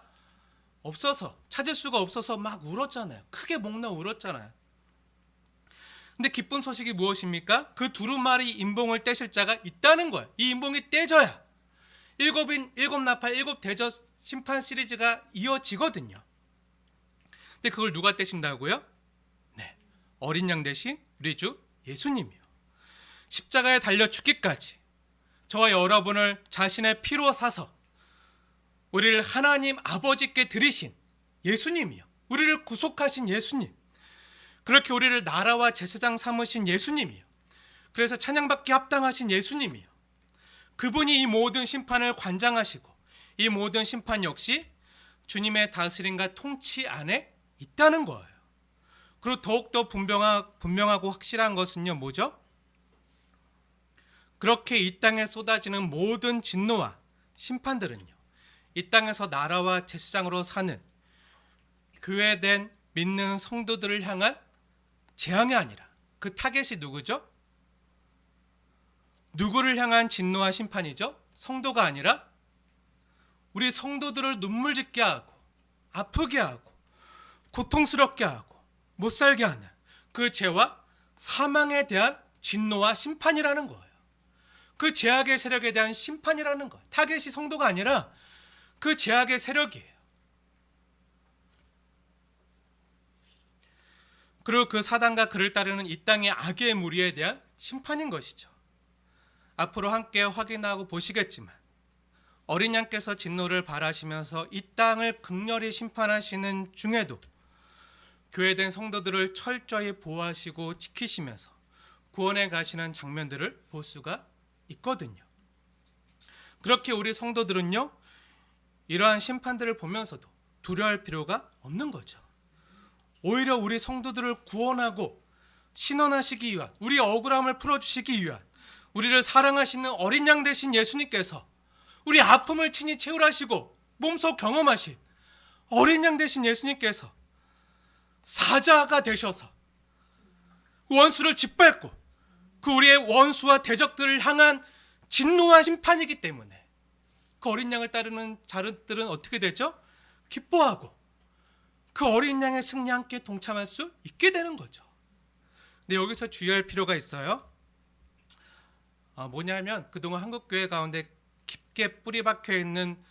없어서, 찾을 수가 없어서 막 울었잖아요. 크게 목나 울었잖아요. 근데 기쁜 소식이 무엇입니까? 그 두루마리 인봉을 떼실 자가 있다는 거예요. 이 인봉이 떼져야 일곱인, 일곱나팔, 일곱대접 심판 시리즈가 이어지거든요. 근데 그걸 누가 떼신다고요? 네, 어린 양 대신 우리 주 예수님이요. 십자가에 달려 죽기까지 저와 여러분을 자신의 피로 사서 우리를 하나님 아버지께 드리신 예수님이요. 우리를 구속하신 예수님. 그렇게 우리를 나라와 제사장 삼으신 예수님이요. 그래서 찬양받기 합당하신 예수님이요. 그분이 이 모든 심판을 관장하시고 이 모든 심판 역시 주님의 다스림과 통치 안에 있다는 거예요. 그리고 더욱더 분명하고 확실한 것은요, 뭐죠? 그렇게 이 땅에 쏟아지는 모든 진노와 심판들은요, 이 땅에서 나라와 제사장으로 사는 교회된 믿는 성도들을 향한 재앙이 아니라 그 타겟이 누구죠? 누구를 향한 진노와 심판이죠? 성도가 아니라 우리 성도들을 눈물 짓게 하고 아프게 하고 고통스럽게 하고 못 살게 하는 그 죄와 사망에 대한 진노와 심판이라는 거예요. 그 죄악의 세력에 대한 심판이라는 거예요. 타겟이 성도가 아니라 그 죄악의 세력이에요. 그리고 그 사단과 그를 따르는 이 땅의 악의 무리에 대한 심판인 것이죠. 앞으로 함께 확인하고 보시겠지만 어린 양께서 진노를 발하시면서 이 땅을 극렬히 심판하시는 중에도 교회된 성도들을 철저히 보호하시고 지키시면서 구원해 가시는 장면들을 볼 수가 있거든요. 그렇게 우리 성도들은요, 이러한 심판들을 보면서도 두려워할 필요가 없는 거죠. 오히려 우리 성도들을 구원하고 신원하시기 위한, 우리 억울함을 풀어주시기 위한, 우리를 사랑하시는 어린 양 되신 예수님께서 우리 아픔을 친히 채울하시고 몸소 경험하신 어린 양 되신 예수님께서 사자가 되셔서 원수를 짓밟고 그 우리의 원수와 대적들을 향한 진노와 심판이기 때문에 그 어린 양을 따르는 자들은 어떻게 되죠? 기뻐하고 그 어린 양의 승리에 함께 동참할 수 있게 되는 거죠. 근데 여기서 주의할 필요가 있어요. 뭐냐면 그동안 한국교회 가운데 깊게 뿌리 박혀 있는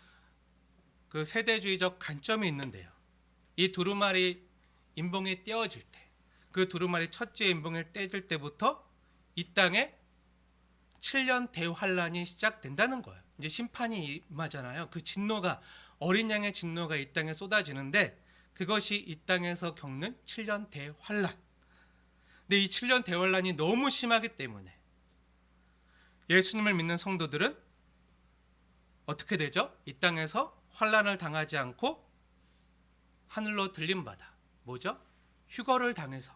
그 세대주의적 관점이 있는데요. 이 두루마리 인봉이 떼어질 때, 그 두루마리 첫째 인봉을 떼질 때부터 이 땅에 7년 대환란이 시작된다는 거예요. 이제 심판이 임하잖아요. 그 진노가, 어린 양의 진노가 이 땅에 쏟아지는데 그것이 이 땅에서 겪는 7년 대환란. 근데 이 7년 대환란이 너무 심하기 때문에 예수님을 믿는 성도들은 어떻게 되죠? 이 땅에서 환란을 당하지 않고 하늘로 들림받아 뭐죠? 휴거를 당해서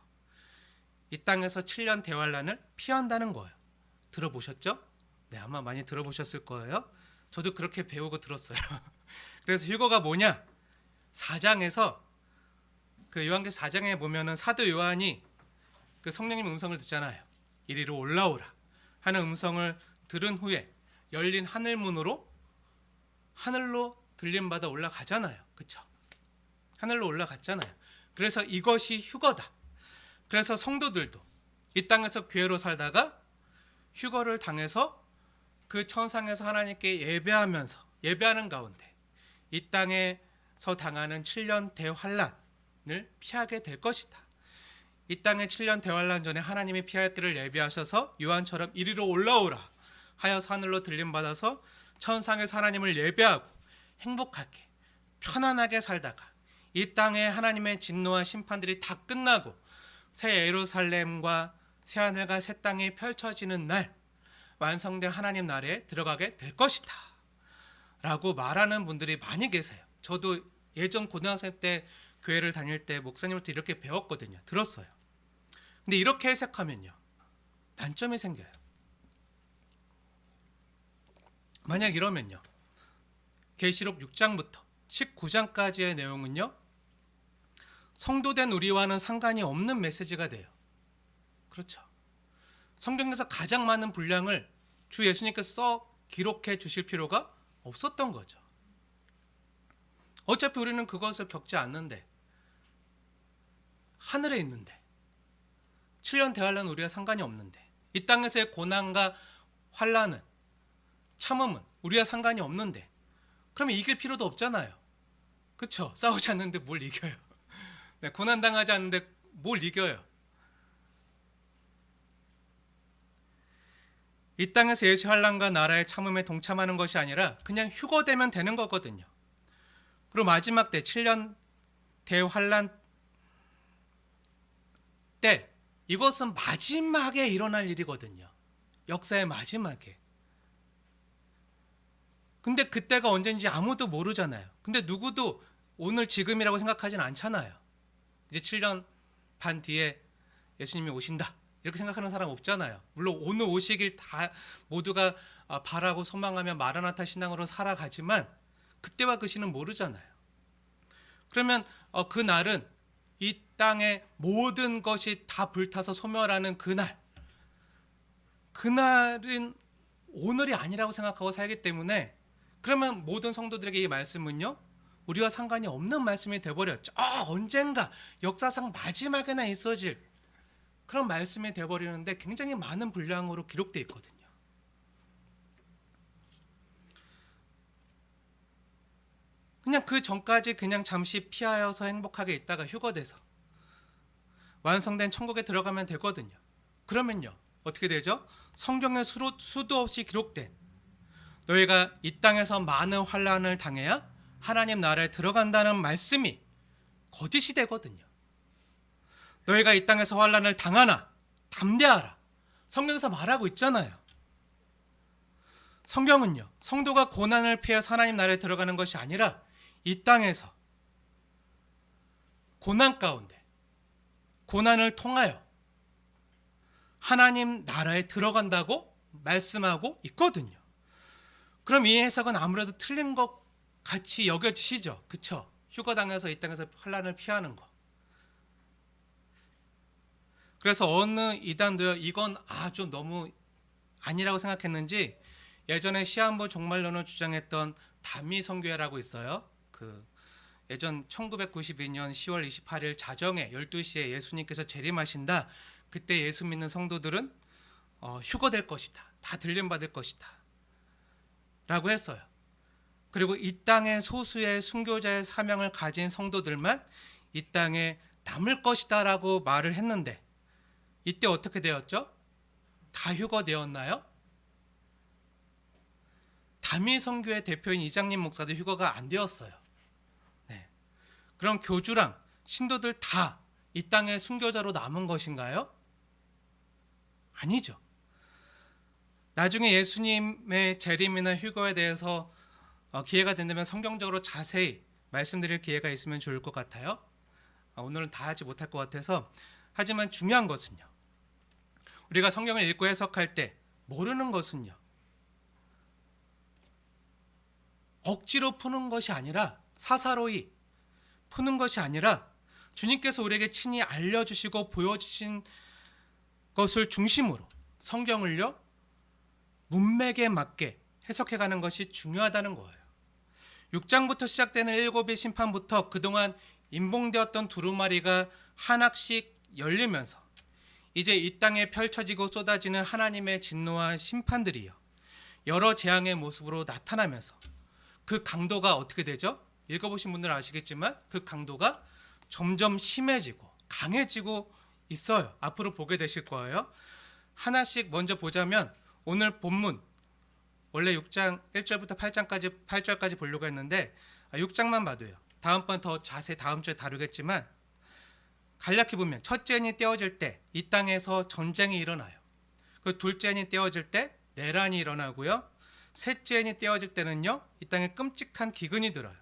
이 땅에서 7년 대환란을 피한다는 거예요. 들어보셨죠? 네, 아마 많이 들어보셨을 거예요. 저도 그렇게 배우고 들었어요. 그래서 휴거가 뭐냐? 4장에서 그 요한계시록 4장에 보면은 사도 요한이 그 성령님 음성을 듣잖아요. 이리로 올라오라 하는 음성을 들은 후에 열린 하늘 문으로 하늘로 들림받아 올라가잖아요. 그렇죠? 하늘로 올라갔잖아요. 그래서 이것이 휴거다. 그래서 성도들도 이 땅에서 교회로 살다가 휴거를 당해서 그 천상에서 하나님께 예배하는 가운데 이 땅에서 당하는 7년 대환란을 피하게 될 것이다. 이 땅의 7년 대환란 전에 하나님이 피할 길을 예비하셔서 요한처럼 이리로 올라오라 하여서 하늘로 들림받아서 천상에서 하나님을 예배하고 행복하게 편안하게 살다가 이 땅에 하나님의 진노와 심판들이 다 끝나고 새 예루살렘과 새 하늘과 새 땅이 펼쳐지는 날 완성된 하나님 나라에 들어가게 될 것이다 라고 말하는 분들이 많이 계세요. 저도 예전 고등학생 때 교회를 다닐 때 목사님부터 이렇게 배웠거든요. 들었어요. 근데 이렇게 해석하면요, 단점이 생겨요. 만약 이러면요, 계시록 6장부터 19장까지의 내용은요, 성도된 우리와는 상관이 없는 메시지가 돼요. 그렇죠. 성경에서 가장 많은 분량을 주 예수님께서 기록해 주실 필요가 없었던 거죠. 어차피 우리는 그것을 겪지 않는데, 하늘에 있는데, 7년 대환란은 우리가 상관이 없는데, 이 땅에서의 고난과 환란은, 참음은 우리와 상관이 없는데, 그러면 이길 필요도 없잖아요. 그렇죠? 싸우지 않는데 뭘 이겨요? 네, 고난당하지 않는데 뭘 이겨요? 이 땅에서 예수의 환란과 나라의 참음에 동참하는 것이 아니라 그냥 휴거되면 되는 거거든요. 그리고 마지막 때 7년 대환란 때 이것은 마지막에 일어날 일이거든요. 역사의 마지막에. 근데 그때가 언제인지 아무도 모르잖아요. 근데 누구도 오늘 지금이라고 생각하진 않잖아요. 이제 7년 반 뒤에 예수님이 오신다 이렇게 생각하는 사람 없잖아요. 물론 오늘 오시길 다 모두가 바라고 소망하며 마라나타 신앙으로 살아가지만 그때와 그 시는 모르잖아요. 그러면 그 날은 이 땅의 모든 것이 다 불타서 소멸하는 그날은 오늘이 아니라고 생각하고 살기 때문에, 그러면 모든 성도들에게 이 말씀은요, 우리와 상관이 없는 말씀이 돼버렸죠. 언젠가 역사상 마지막에나 있어질 그런 말씀이 돼버리는데 굉장히 많은 분량으로 기록되어 있거든요. 그냥 그 전까지 그냥 잠시 피하여서 행복하게 있다가 휴거돼서 완성된 천국에 들어가면 되거든요. 그러면요, 어떻게 되죠? 성경에 수도 없이 기록된 너희가 이 땅에서 많은 환난을 당해야 하나님 나라에 들어간다는 말씀이 거짓이 되거든요. 너희가 이 땅에서 환난을 당하나 담대하라. 성경에서 말하고 있잖아요. 성경은요, 성도가 고난을 피해서 하나님 나라에 들어가는 것이 아니라 이 땅에서 고난 가운데 고난을 통하여 하나님 나라에 들어간다고 말씀하고 있거든요. 그럼 이 해석은 아무래도 틀린 것 같이 여겨지시죠? 그쵸? 휴거당해서 이 땅에서 환난을 피하는 거. 그래서 어느 이단도요, 이건 좀 너무 아니라고 생각했는지 예전에 시한부 종말론을 주장했던 다미 선교회라고 있어요. 예전 1992년 10월 28일 자정에 12시에 예수님께서 재림하신다. 그때 예수 믿는 성도들은 휴거될 것이다. 다 들림받을 것이다. 라고 했어요. 그리고 이 땅의 소수의 순교자의 사명을 가진 성도들만 이 땅에 남을 것이다 라고 말을 했는데, 이때 어떻게 되었죠? 다 휴거되었나요? 다미 선교의 대표인 이장님 목사도 휴거가 안 되었어요. 네. 그럼 교주랑 신도들 다 이 땅의 순교자로 남은 것인가요? 아니죠. 나중에 예수님의 재림이나 휴거에 대해서 기회가 된다면 성경적으로 자세히 말씀드릴 기회가 있으면 좋을 것 같아요. 오늘은 다 하지 못할 것 같아서. 하지만 중요한 것은요, 우리가 성경을 읽고 해석할 때 모르는 것은요, 억지로 푸는 것이 아니라, 사사로이 푸는 것이 아니라 주님께서 우리에게 친히 알려주시고 보여주신 것을 중심으로 성경을요 문맥에 맞게 해석해가는 것이 중요하다는 거예요. 6장부터 시작되는 7의 심판부터 그동안 임봉되었던 두루마리가 하나씩 열리면서 이제 이 땅에 펼쳐지고 쏟아지는 하나님의 진노와 심판들이요, 여러 재앙의 모습으로 나타나면서 그 강도가 어떻게 되죠? 읽어보신 분들은 아시겠지만 그 강도가 점점 심해지고 강해지고 있어요. 앞으로 보게 되실 거예요. 하나씩 먼저 보자면, 오늘 본문 원래 6장 1절부터 8절까지 보려고 했는데 6장만 봐도요, 다음번 더 자세히 다음 주에 다루겠지만 간략히 보면 첫째 인이 떼어질 때 이 땅에서 전쟁이 일어나요. 그 둘째 인이 떼어질 때 내란이 일어나고요, 셋째 인이 떼어질 때는요 이 땅에 끔찍한 기근이 들어요.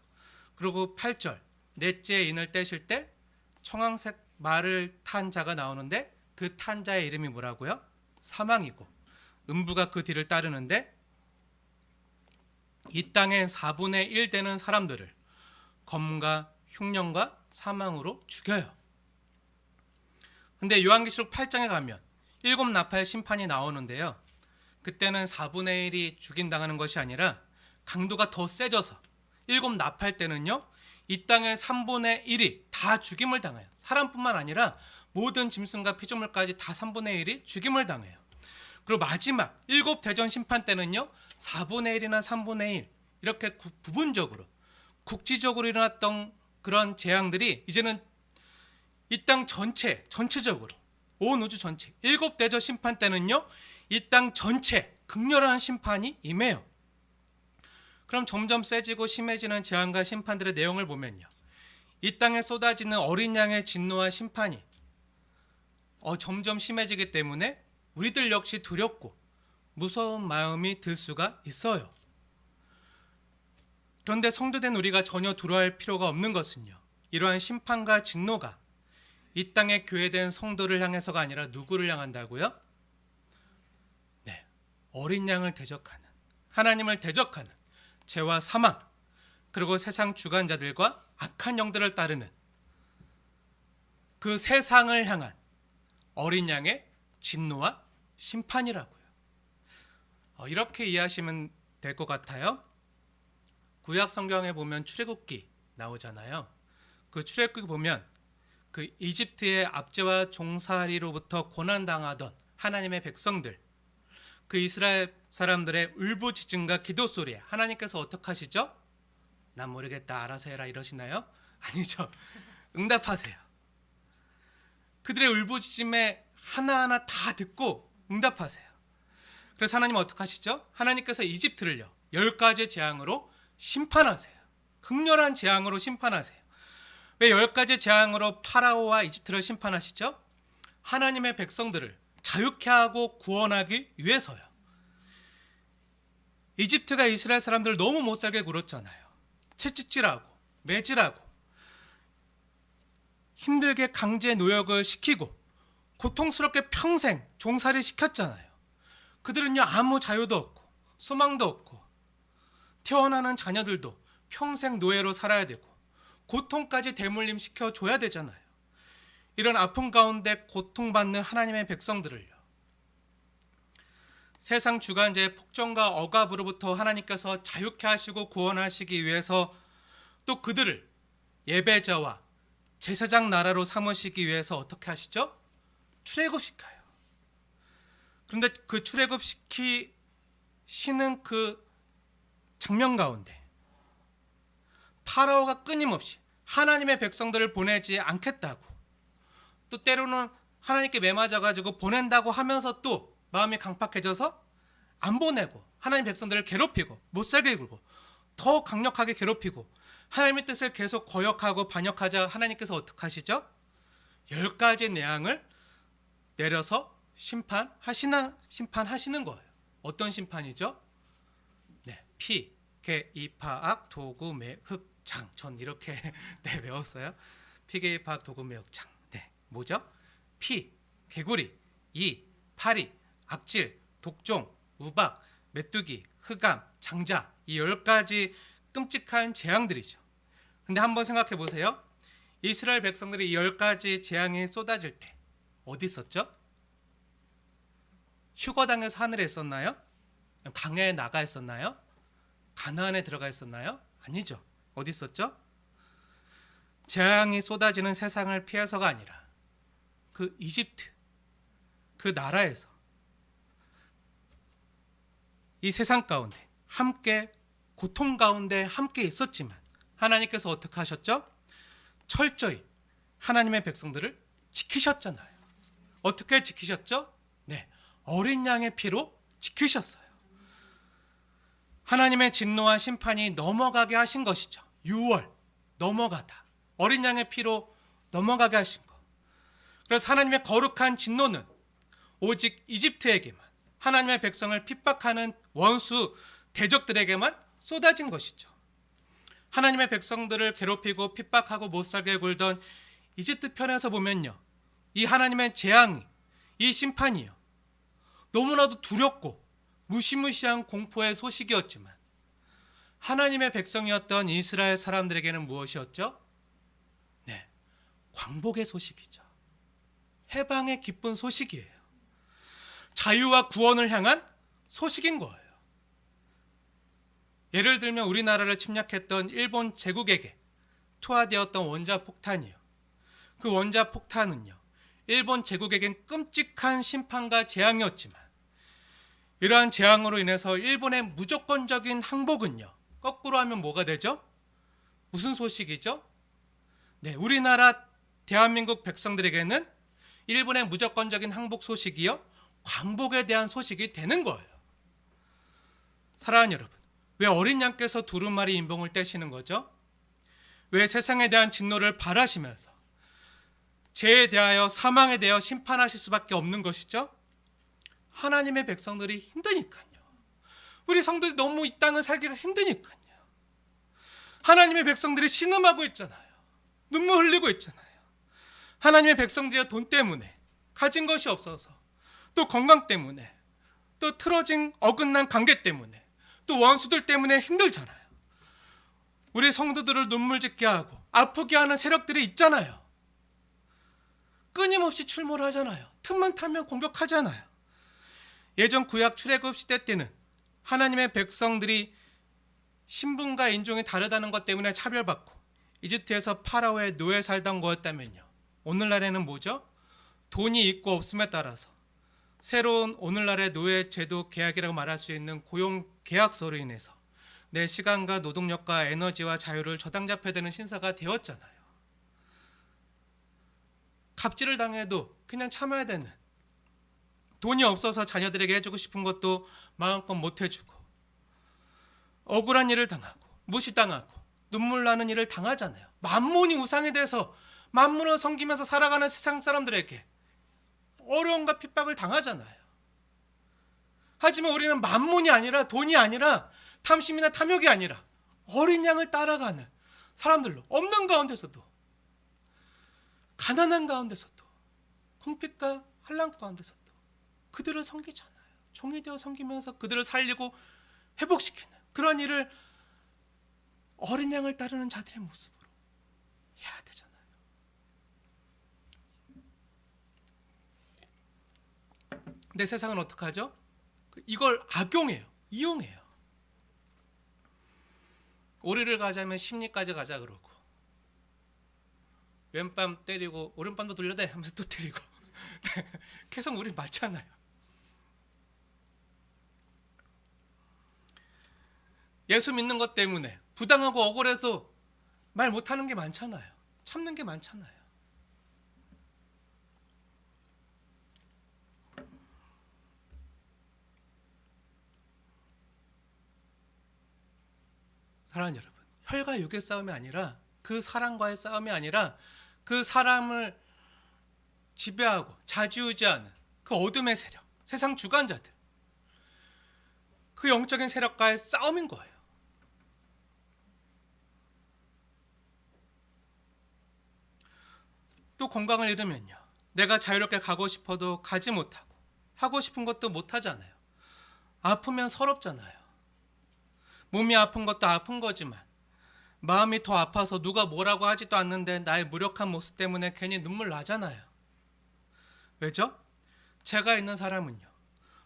그리고 8절 넷째 인을 떼실 때 청황색 말을 탄 자가 나오는데 그 탄 자의 이름이 뭐라고요? 사망이고 음부가 그 뒤를 따르는데 이 땅의 4분의 1 되는 사람들을 검과 흉년과 사망으로 죽여요. 근데 요한계시록 8장에 가면 7 나팔 심판이 나오는데요, 그때는 4분의 1이 죽임당하는 것이 아니라 강도가 더 세져서 7 나팔 때는요 이 땅의 3분의 1이 다 죽임을 당해요. 사람뿐만 아니라 모든 짐승과 피조물까지 다 3분의 1이 죽임을 당해요. 그리고 마지막 7 대전 심판 때는요 4분의 1이나 3분의 1 이렇게 부분적으로 국지적으로 일어났던 그런 재앙들이 이제는 이 땅 전체적으로 온 우주 전체 7 대전 심판 때는요 이 땅 전체 극렬한 심판이 임해요. 그럼 점점 세지고 심해지는 재앙과 심판들의 내용을 보면요, 이 땅에 쏟아지는 어린 양의 진노와 심판이 점점 심해지기 때문에 우리들 역시 두렵고 무서운 마음이 들 수가 있어요. 그런데 성도된 우리가 전혀 두려워할 필요가 없는 것은요, 이러한 심판과 진노가 이 땅의 교회된 성도를 향해서가 아니라 누구를 향한다고요? 네, 어린 양을 대적하는, 하나님을 대적하는 죄와 사망, 그리고 세상 주관자들과 악한 영들을 따르는 그 세상을 향한 어린 양의 진노와 심판이라고요. 이렇게 이해하시면 될 것 같아요. 구약 성경에 보면 출애굽기 나오잖아요. 그 출애굽기 보면 그 이집트의 압제와 종살이로부터 고난당하던 하나님의 백성들, 그 이스라엘 사람들의 울부짖음과 기도 소리에 하나님께서 어떻게 하시죠? 난 모르겠다, 알아서 해라 이러시나요? 아니죠. 응답하세요. 그들의 울부짖음에 하나하나 다 듣고 응답하세요. 그래서 하나님은 어떻게 하시죠? 하나님께서 이집트를요 10가지 재앙으로 심판하세요. 극렬한 재앙으로 심판하세요. 왜 10가지 재앙으로 파라오와 이집트를 심판하시죠? 하나님의 백성들을 자유케 하고 구원하기 위해서요. 이집트가 이스라엘 사람들을 너무 못살게 굴었잖아요. 채찍질하고 매질하고 힘들게 강제 노역을 시키고 고통스럽게 평생 종살이 시켰잖아요. 그들은요 아무 자유도 없고 소망도 없고 태어나는 자녀들도 평생 노예로 살아야 되고 고통까지 대물림 시켜줘야 되잖아요. 이런 아픔 가운데 고통받는 하나님의 백성들을요 세상 주관자의 폭정과 억압으로부터 하나님께서 자유케 하시고 구원하시기 위해서 또 그들을 예배자와 제사장 나라로 삼으시기 위해서 어떻게 하시죠? 출애굽시켜요. 그런데 그 출애굽시키시는 그 장면 가운데 파라오가 끊임없이 하나님의 백성들을 보내지 않겠다고, 또 때로는 하나님께 매맞아가지고 보낸다고 하면서 또 마음이 강팍해져서 안 보내고 하나님 백성들을 괴롭히고 못살게 굴고 더 강력하게 괴롭히고 하나님의 뜻을 계속 거역하고 반역하자 하나님께서 어떻게 하시죠? 10가지 재앙을 내려서 심판하시는 거예요. 어떤 심판이죠? 네, 피, 개, 이파, 악, 도구, 매, 흑, 장. 전 이렇게 네, 외웠어요. 피, 개, 이파, 악, 도구, 매, 흑, 장. 네, 뭐죠? 피, 개구리, 이, 파리, 악질, 독종, 우박, 메뚜기, 흑암, 장자. 이 10가지 끔찍한 재앙들이죠. 근데 한번 생각해 보세요. 이스라엘 백성들이 이 10가지 재앙이 쏟아질 때 어디 있었죠? 휴거당에서 하늘에 있었나요? 강야에 나가 있었나요? 가나안에 들어가 있었나요? 아니죠. 어디 있었죠? 재앙이 쏟아지는 세상을 피해서가 아니라 그 이집트, 그 나라에서 이 세상 가운데 함께 고통 가운데 함께 있었지만 하나님께서 어떻게 하셨죠? 철저히 하나님의 백성들을 지키셨잖아요. 어떻게 지키셨죠? 네, 어린 양의 피로 지키셨어요. 하나님의 진노와 심판이 넘어가게 하신 것이죠. 6월 넘어가다 어린 양의 피로 넘어가게 하신 것. 그래서 하나님의 거룩한 진노는 오직 이집트에게만, 하나님의 백성을 핍박하는 원수 대적들에게만 쏟아진 것이죠. 하나님의 백성들을 괴롭히고 핍박하고 못살게 굴던 이집트 편에서 보면요, 이 하나님의 재앙이, 이 심판이요, 너무나도 두렵고 무시무시한 공포의 소식이었지만 하나님의 백성이었던 이스라엘 사람들에게는 무엇이었죠? 네, 광복의 소식이죠. 해방의 기쁜 소식이에요. 자유와 구원을 향한 소식인 거예요. 예를 들면 우리나라를 침략했던 일본 제국에게 투하되었던 원자폭탄이요, 그 원자폭탄은요, 일본 제국에겐 끔찍한 심판과 재앙이었지만 이러한 재앙으로 인해서 일본의 무조건적인 항복은요, 거꾸로 하면 뭐가 되죠? 무슨 소식이죠? 네, 우리나라 대한민국 백성들에게는 일본의 무조건적인 항복 소식이요, 광복에 대한 소식이 되는 거예요. 사랑하는 여러분, 왜 어린 양께서 두루마리 인봉을 떼시는 거죠? 왜 세상에 대한 진노를 바라시면서 죄에 대하여, 사망에 대하여 심판하실 수밖에 없는 것이죠? 하나님의 백성들이 힘드니까요. 우리 성도들이 너무 이 땅을 살기가 힘드니까요. 하나님의 백성들이 신음하고 있잖아요. 눈물 흘리고 있잖아요. 하나님의 백성들이 돈 때문에, 가진 것이 없어서, 또 건강 때문에, 또 틀어진 어긋난 관계 때문에, 또 원수들 때문에 힘들잖아요. 우리 성도들을 눈물 짓게 하고 아프게 하는 세력들이 있잖아요. 끊임없이 출몰을 하잖아요. 틈만 타면 공격하잖아요. 예전 구약 출애굽 시대 때는 하나님의 백성들이 신분과 인종이 다르다는 것 때문에 차별받고 이집트에서 파라오의 노예 살던 거였다면요, 오늘날에는 뭐죠? 돈이 있고 없음에 따라서 새로운 오늘날의 노예 제도 계약이라고 말할 수 있는 고용 계약서로 인해서 내 시간과 노동력과 에너지와 자유를 저당잡혀야 되는 신사가 되었잖아요. 갑질을 당해도 그냥 참아야 되는, 돈이 없어서 자녀들에게 해주고 싶은 것도 마음껏 못 해주고, 억울한 일을 당하고 무시당하고 눈물 나는 일을 당하잖아요. 만몬이 우상이 돼서 만문을 섬기면서 살아가는 세상 사람들에게 어려움과 핍박을 당하잖아요. 하지만 우리는 만문이 아니라, 돈이 아니라, 탐심이나 탐욕이 아니라 어린 양을 따라가는 사람들로, 없는 가운데서도, 가난한 가운데서도, 궁핍과 환난 가운데서도 그들을 섬기잖아요. 종이 되어 섬기면서 그들을 살리고 회복시키는 그런 일을 어린 양을 따르는 자들의 모습으로 해야 되잖아요. 근데 세상은 어떻게 하죠? 이걸 악용해요. 이용해요. 오리를 가자면 심리까지 가자 그러고, 왼밤 때리고 오른밤도 돌려대 하면서 또 때리고 계속 우리 맞잖아요. 예수 믿는 것 때문에 부당하고 억울해서 말 못하는 게 많잖아요. 참는 게 많잖아요. 사랑하는 여러분, 혈과 육의 싸움이 아니라, 그 사람과의 싸움이 아니라, 그 사람을 지배하고 좌지우지하는 그 어둠의 세력, 세상 주관자들, 그 영적인 세력과의 싸움인 거예요. 또 건강을 잃으면요, 내가 자유롭게 가고 싶어도 가지 못하고 하고 싶은 것도 못하잖아요. 아프면 서럽잖아요. 몸이 아픈 것도 아픈 거지만 마음이 더 아파서 누가 뭐라고 하지도 않는데 나의 무력한 모습 때문에 괜히 눈물 나잖아요. 왜죠? 죄가 있는 사람은요,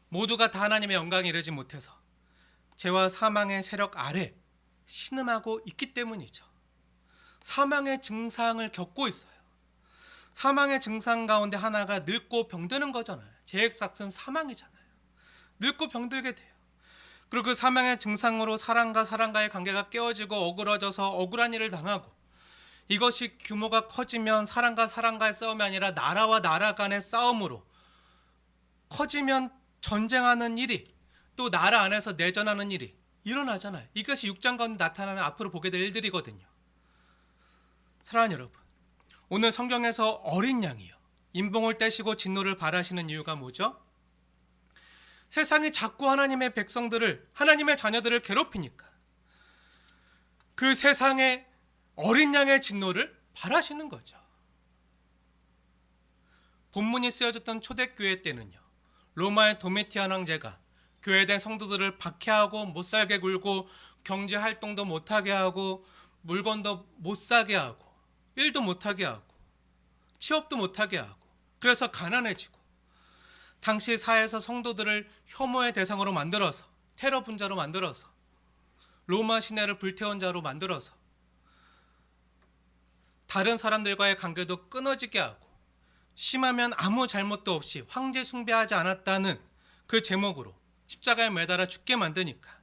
모두가 다 하나님의 영광에 이르지 못해서 죄와 사망의 세력 아래 신음하고 있기 때문이죠. 사망의 증상을 겪고 있어요. 사망의 증상 가운데 하나가 늙고 병드는 거잖아요. 죄의 삭은 사망이잖아요. 늙고 병들게 돼요. 그리고 그 사망의 증상으로 사람과의 관계가 깨어지고 어그러져서 억울한 일을 당하고, 이것이 규모가 커지면 사람과의 싸움이 아니라 나라와 나라 간의 싸움으로 커지면 전쟁하는 일이, 또 나라 안에서 내전하는 일이 일어나잖아요. 이것이 6장 가운데 나타나는 앞으로 보게 될 일들이거든요. 사랑하는 여러분, 오늘 성경에서 어린 양이요, 인봉을 떼시고 진노를 발하시는 이유가 뭐죠? 세상이 자꾸 하나님의 백성들을, 하나님의 자녀들을 괴롭히니까 그 세상의 어린 양의 진노를 발하시는 거죠. 본문이 쓰여졌던 초대교회 때는요, 로마의 도미티안 황제가 교회된 성도들을 박해하고 못살게 굴고 경제활동도 못하게 하고 물건도 못사게 하고 일도 못하게 하고 취업도 못하게 하고, 그래서 가난해지고, 당시 사회에서 성도들을 혐오의 대상으로 만들어서, 테러 분자로 만들어서, 로마 시내를 불태운 자로 만들어서 다른 사람들과의 관계도 끊어지게 하고, 심하면 아무 잘못도 없이 황제 숭배하지 않았다는 그 제목으로 십자가에 매달아 죽게 만드니까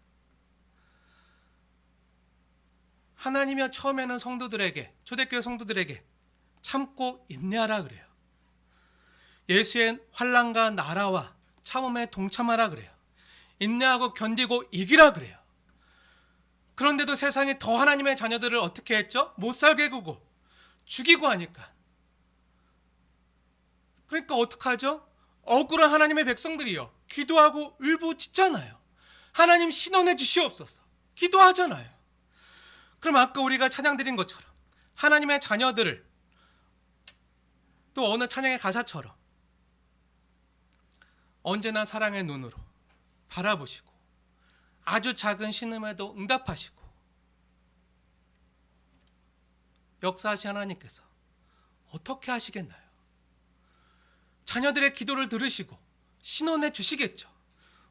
하나님이 처음에는 성도들에게, 초대교회 성도들에게 참고 인내하라 그래요. 예수의 환난과 나라와 참음에 동참하라 그래요. 인내하고 견디고 이기라 그래요. 그런데도 세상이 더 하나님의 자녀들을 어떻게 했죠? 못 살게 구고 죽이고 하니까. 그러니까 어떡하죠? 억울한 하나님의 백성들이요, 기도하고 울부짖잖아요. 하나님 신원해 주시옵소서 기도하잖아요. 그럼 아까 우리가 찬양 드린 것처럼 하나님의 자녀들을, 또 어느 찬양의 가사처럼 언제나 사랑의 눈으로 바라보시고 아주 작은 신음에도 응답하시고 역사하신 하나님께서 어떻게 하시겠나요? 자녀들의 기도를 들으시고 신원해 주시겠죠.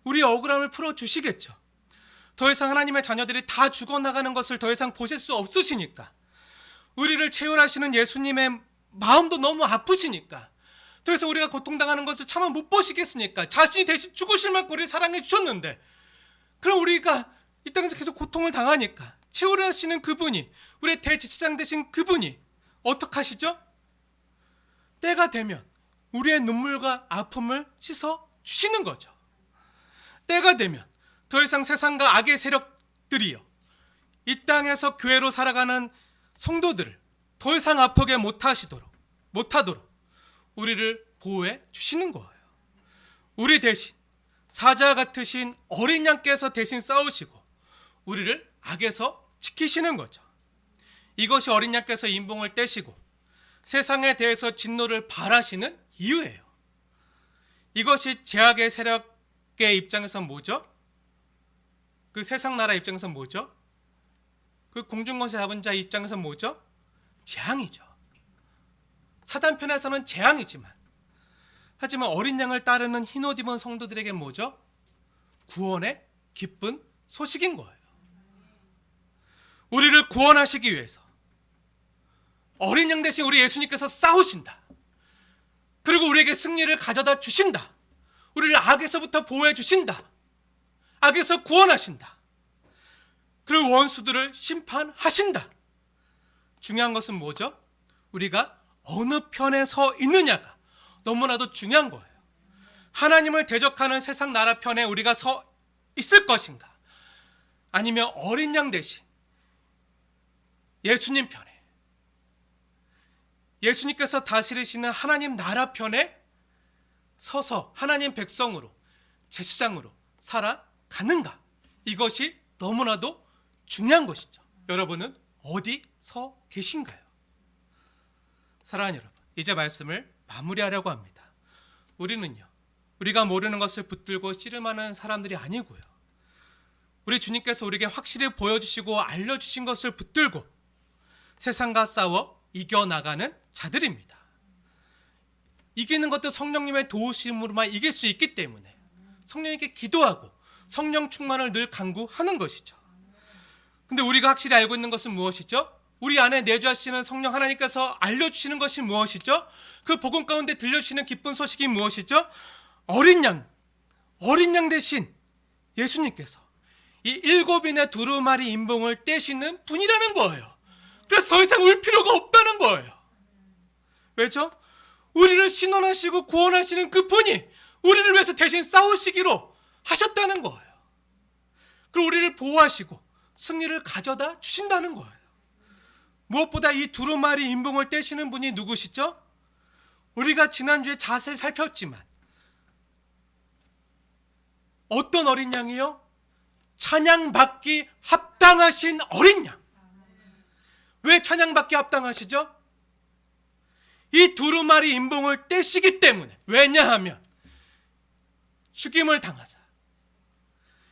우리의 억울함을 풀어주시겠죠. 더 이상 하나님의 자녀들이 다 죽어나가는 것을 더 이상 보실 수 없으시니까, 우리를 채울하시는 예수님의 마음도 너무 아프시니까, 더 이상 우리가 고통당하는 것을 차마 못 보시겠으니까 자신이 대신 죽으실 만큼 우리를 사랑해 주셨는데, 그럼 우리가 이 땅에서 계속 고통을 당하니까 채울하시는 그분이, 우리의 대제사장 되신 그분이 어떻게 하시죠? 때가 되면 우리의 눈물과 아픔을 씻어 주시는 거죠. 때가 되면 더 이상 세상과 악의 세력들이요, 이 땅에서 교회로 살아가는 성도들을 더 이상 아프게 못하도록 우리를 보호해 주시는 거예요. 우리 대신 사자 같으신 어린 양께서 대신 싸우시고 우리를 악에서 지키시는 거죠. 이것이 어린 양께서 인봉을 떼시고 세상에 대해서 진노를 발하시는 이유예요. 이것이 제약의 세력의 입장에서 뭐죠? 그 세상 나라 입장에서 뭐죠? 그 공중권세 잡은 자 입장에서 뭐죠? 재앙이죠. 사단 편에서는 재앙이지만, 하지만 어린 양을 따르는 흰옷 입은 성도들에게 뭐죠? 구원의 기쁜 소식인 거예요. 우리를 구원하시기 위해서 어린 양 대신 우리 예수님께서 싸우신다. 그리고 우리에게 승리를 가져다 주신다. 우리를 악에서부터 보호해 주신다. 악에서 구원하신다. 그리고 원수들을 심판하신다. 중요한 것은 뭐죠? 우리가 어느 편에 서 있느냐가 너무나도 중요한 거예요. 하나님을 대적하는 세상 나라 편에 우리가 서 있을 것인가, 아니면 어린 양 대신 예수님 편에, 예수님께서 다스리시는 하나님 나라 편에 서서 하나님 백성으로, 제사장으로 살아가는가? 이것이 너무나도 중요한 것이죠. 여러분은 어디 서 계신가요? 사랑하는 여러분, 이제 말씀을 마무리하려고 합니다. 우리는요, 우리가 모르는 것을 붙들고 씨름하는 사람들이 아니고요, 우리 주님께서 우리에게 확실히 보여주시고 알려주신 것을 붙들고 세상과 싸워 이겨나가는 자들입니다. 이기는 것도 성령님의 도우심으로만 이길 수 있기 때문에 성령님께 기도하고 성령 충만을 늘 간구하는 것이죠. 근데 우리가 확실히 알고 있는 것은 무엇이죠? 우리 안에 내주하시는 성령 하나님께서 알려주시는 것이 무엇이죠? 그 복음 가운데 들려주시는 기쁜 소식이 무엇이죠? 어린 양 대신 예수님께서 이 7인의 두루마리 인봉을 떼시는 분이라는 거예요. 그래서 더 이상 울 필요가 없다는 거예요. 왜죠? 우리를 신원하시고 구원하시는 그 분이 우리를 위해서 대신 싸우시기로 하셨다는 거예요. 그리고 우리를 보호하시고 승리를 가져다 주신다는 거예요. 무엇보다 이 두루마리 인봉을 떼시는 분이 누구시죠? 우리가 지난주에 자세히 살폈지만 어떤 어린 양이요? 찬양받기 합당하신 어린 양. 왜 찬양받기 합당하시죠? 이 두루마리 인봉을 떼시기 때문에. 왜냐하면 죽임을 당하사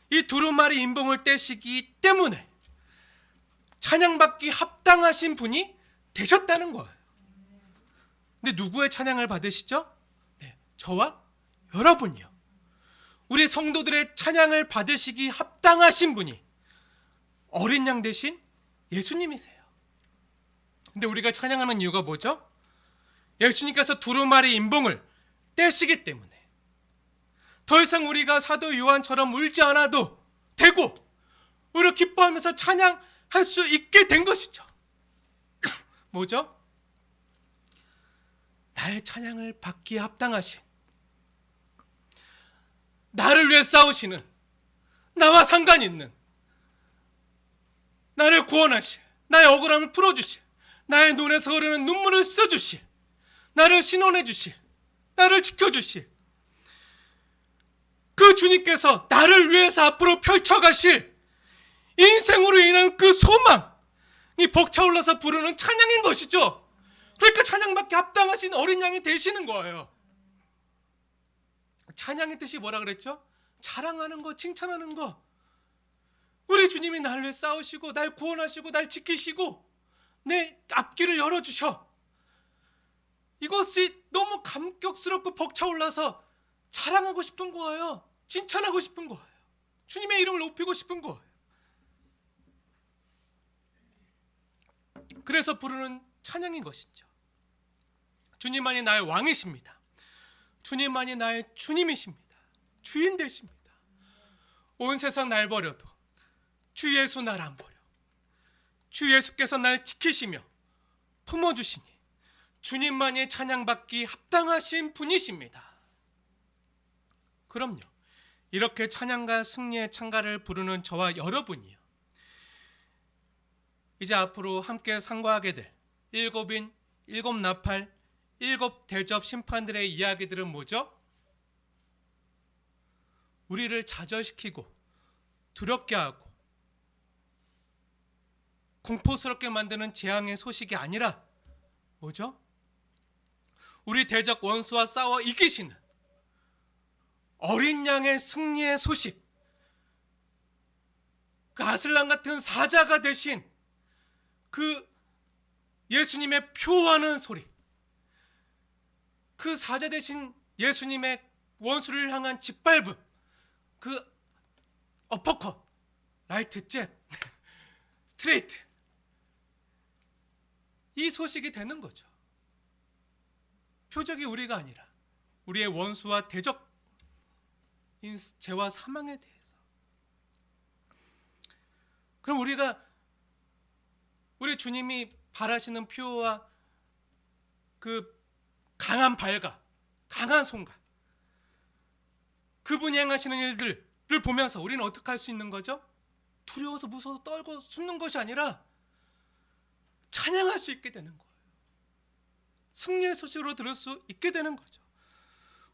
이 두루마리 인봉을 떼시기 때문에 찬양받기 합당하신 분이 되셨다는 거예요. 근데 누구의 찬양을 받으시죠? 네, 저와 여러분이요. 우리 성도들의 찬양을 받으시기 합당하신 분이 어린 양 대신 예수님이세요. 근데 우리가 찬양하는 이유가 뭐죠? 예수님께서 두루마리 인봉을 떼시기 때문에 더 이상 우리가 사도 요한처럼 울지 않아도 되고 오히려 기뻐하면서 찬양할 수 있게 된 것이죠. 뭐죠? 나의 찬양을 받기에 합당하신, 나를 위해 싸우시는, 나와 상관 있는, 나를 구원하실, 나의 억울함을 풀어주실, 나의 눈에서 흐르는 눈물을 씻어주실, 나를 신원해 주실, 나를 지켜주실 그 주님께서 나를 위해서 앞으로 펼쳐가실 인생으로 인한 그 소망이 벅차올라서 부르는 찬양인 것이죠. 그러니까 찬양받기 합당하신 어린 양이 되시는 거예요. 찬양의 뜻이 뭐라 그랬죠? 자랑하는 거, 칭찬하는 거. 우리 주님이 나를 위해 싸우시고 날 구원하시고 날 지키시고 내 앞길을 열어주셔. 이것이 너무 감격스럽고 벅차올라서 자랑하고 싶은 거예요. 칭찬하고 싶은 거예요. 주님의 이름을 높이고 싶은 거예요. 그래서 부르는 찬양인 것이죠. 주님만이 나의 왕이십니다. 주님만이 나의 주님이십니다. 주인 되십니다. 온 세상 날 버려도 주 예수 날 안 버려. 주 예수께서 날 지키시며 품어주시니 주님만이 찬양받기 합당하신 분이십니다. 그럼요. 이렇게 찬양과 승리의 찬가를 부르는 저와 여러분이요. 이제 앞으로 함께 상고하게 될 7인, 7나팔, 7대접 심판들의 이야기들은 뭐죠? 우리를 좌절시키고 두렵게 하고 공포스럽게 만드는 재앙의 소식이 아니라 뭐죠? 우리 대적 원수와 싸워 이기시는 어린 양의 승리의 소식, 그 아슬람 같은 사자가 되신 그 예수님의 표하는 소리, 그 사자 되신 예수님의 원수를 향한 짓밟음, 그 어퍼컷, 라이트 잽, 스트레이트, 이 소식이 되는 거죠. 표적이 우리가 아니라 우리의 원수와 대적인 죄와 사망에 대해서. 그럼 우리 주님이 바라시는 표와 그 강한 발과 강한 손과 그분이 행하시는 일들을 보면서 우리는 어떻게 할 수 있는 거죠? 두려워서 무서워서 떨고 숨는 것이 아니라 찬양할 수 있게 되는 거예요. 승리의 소식으로 들을 수 있게 되는 거죠.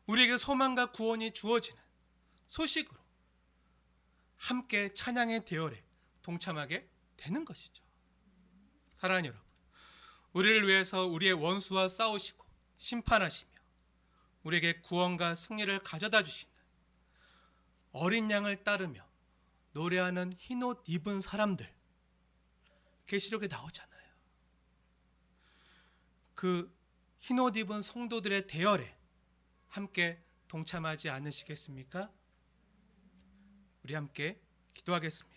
우리에게 소망과 구원이 주어지는 소식으로 함께 찬양의 대열에 동참하게 되는 것이죠. 사랑하는 여러분, 우리를 위해서 우리의 원수와 싸우시고 심판하시며 우리에게 구원과 승리를 가져다 주시는 어린 양을 따르며 노래하는 흰옷 입은 사람들, 계시록에 나오잖아요. 그 흰옷 입은 성도들의 대열에 함께 동참하지 않으시겠습니까? 우리 함께 기도하겠습니다.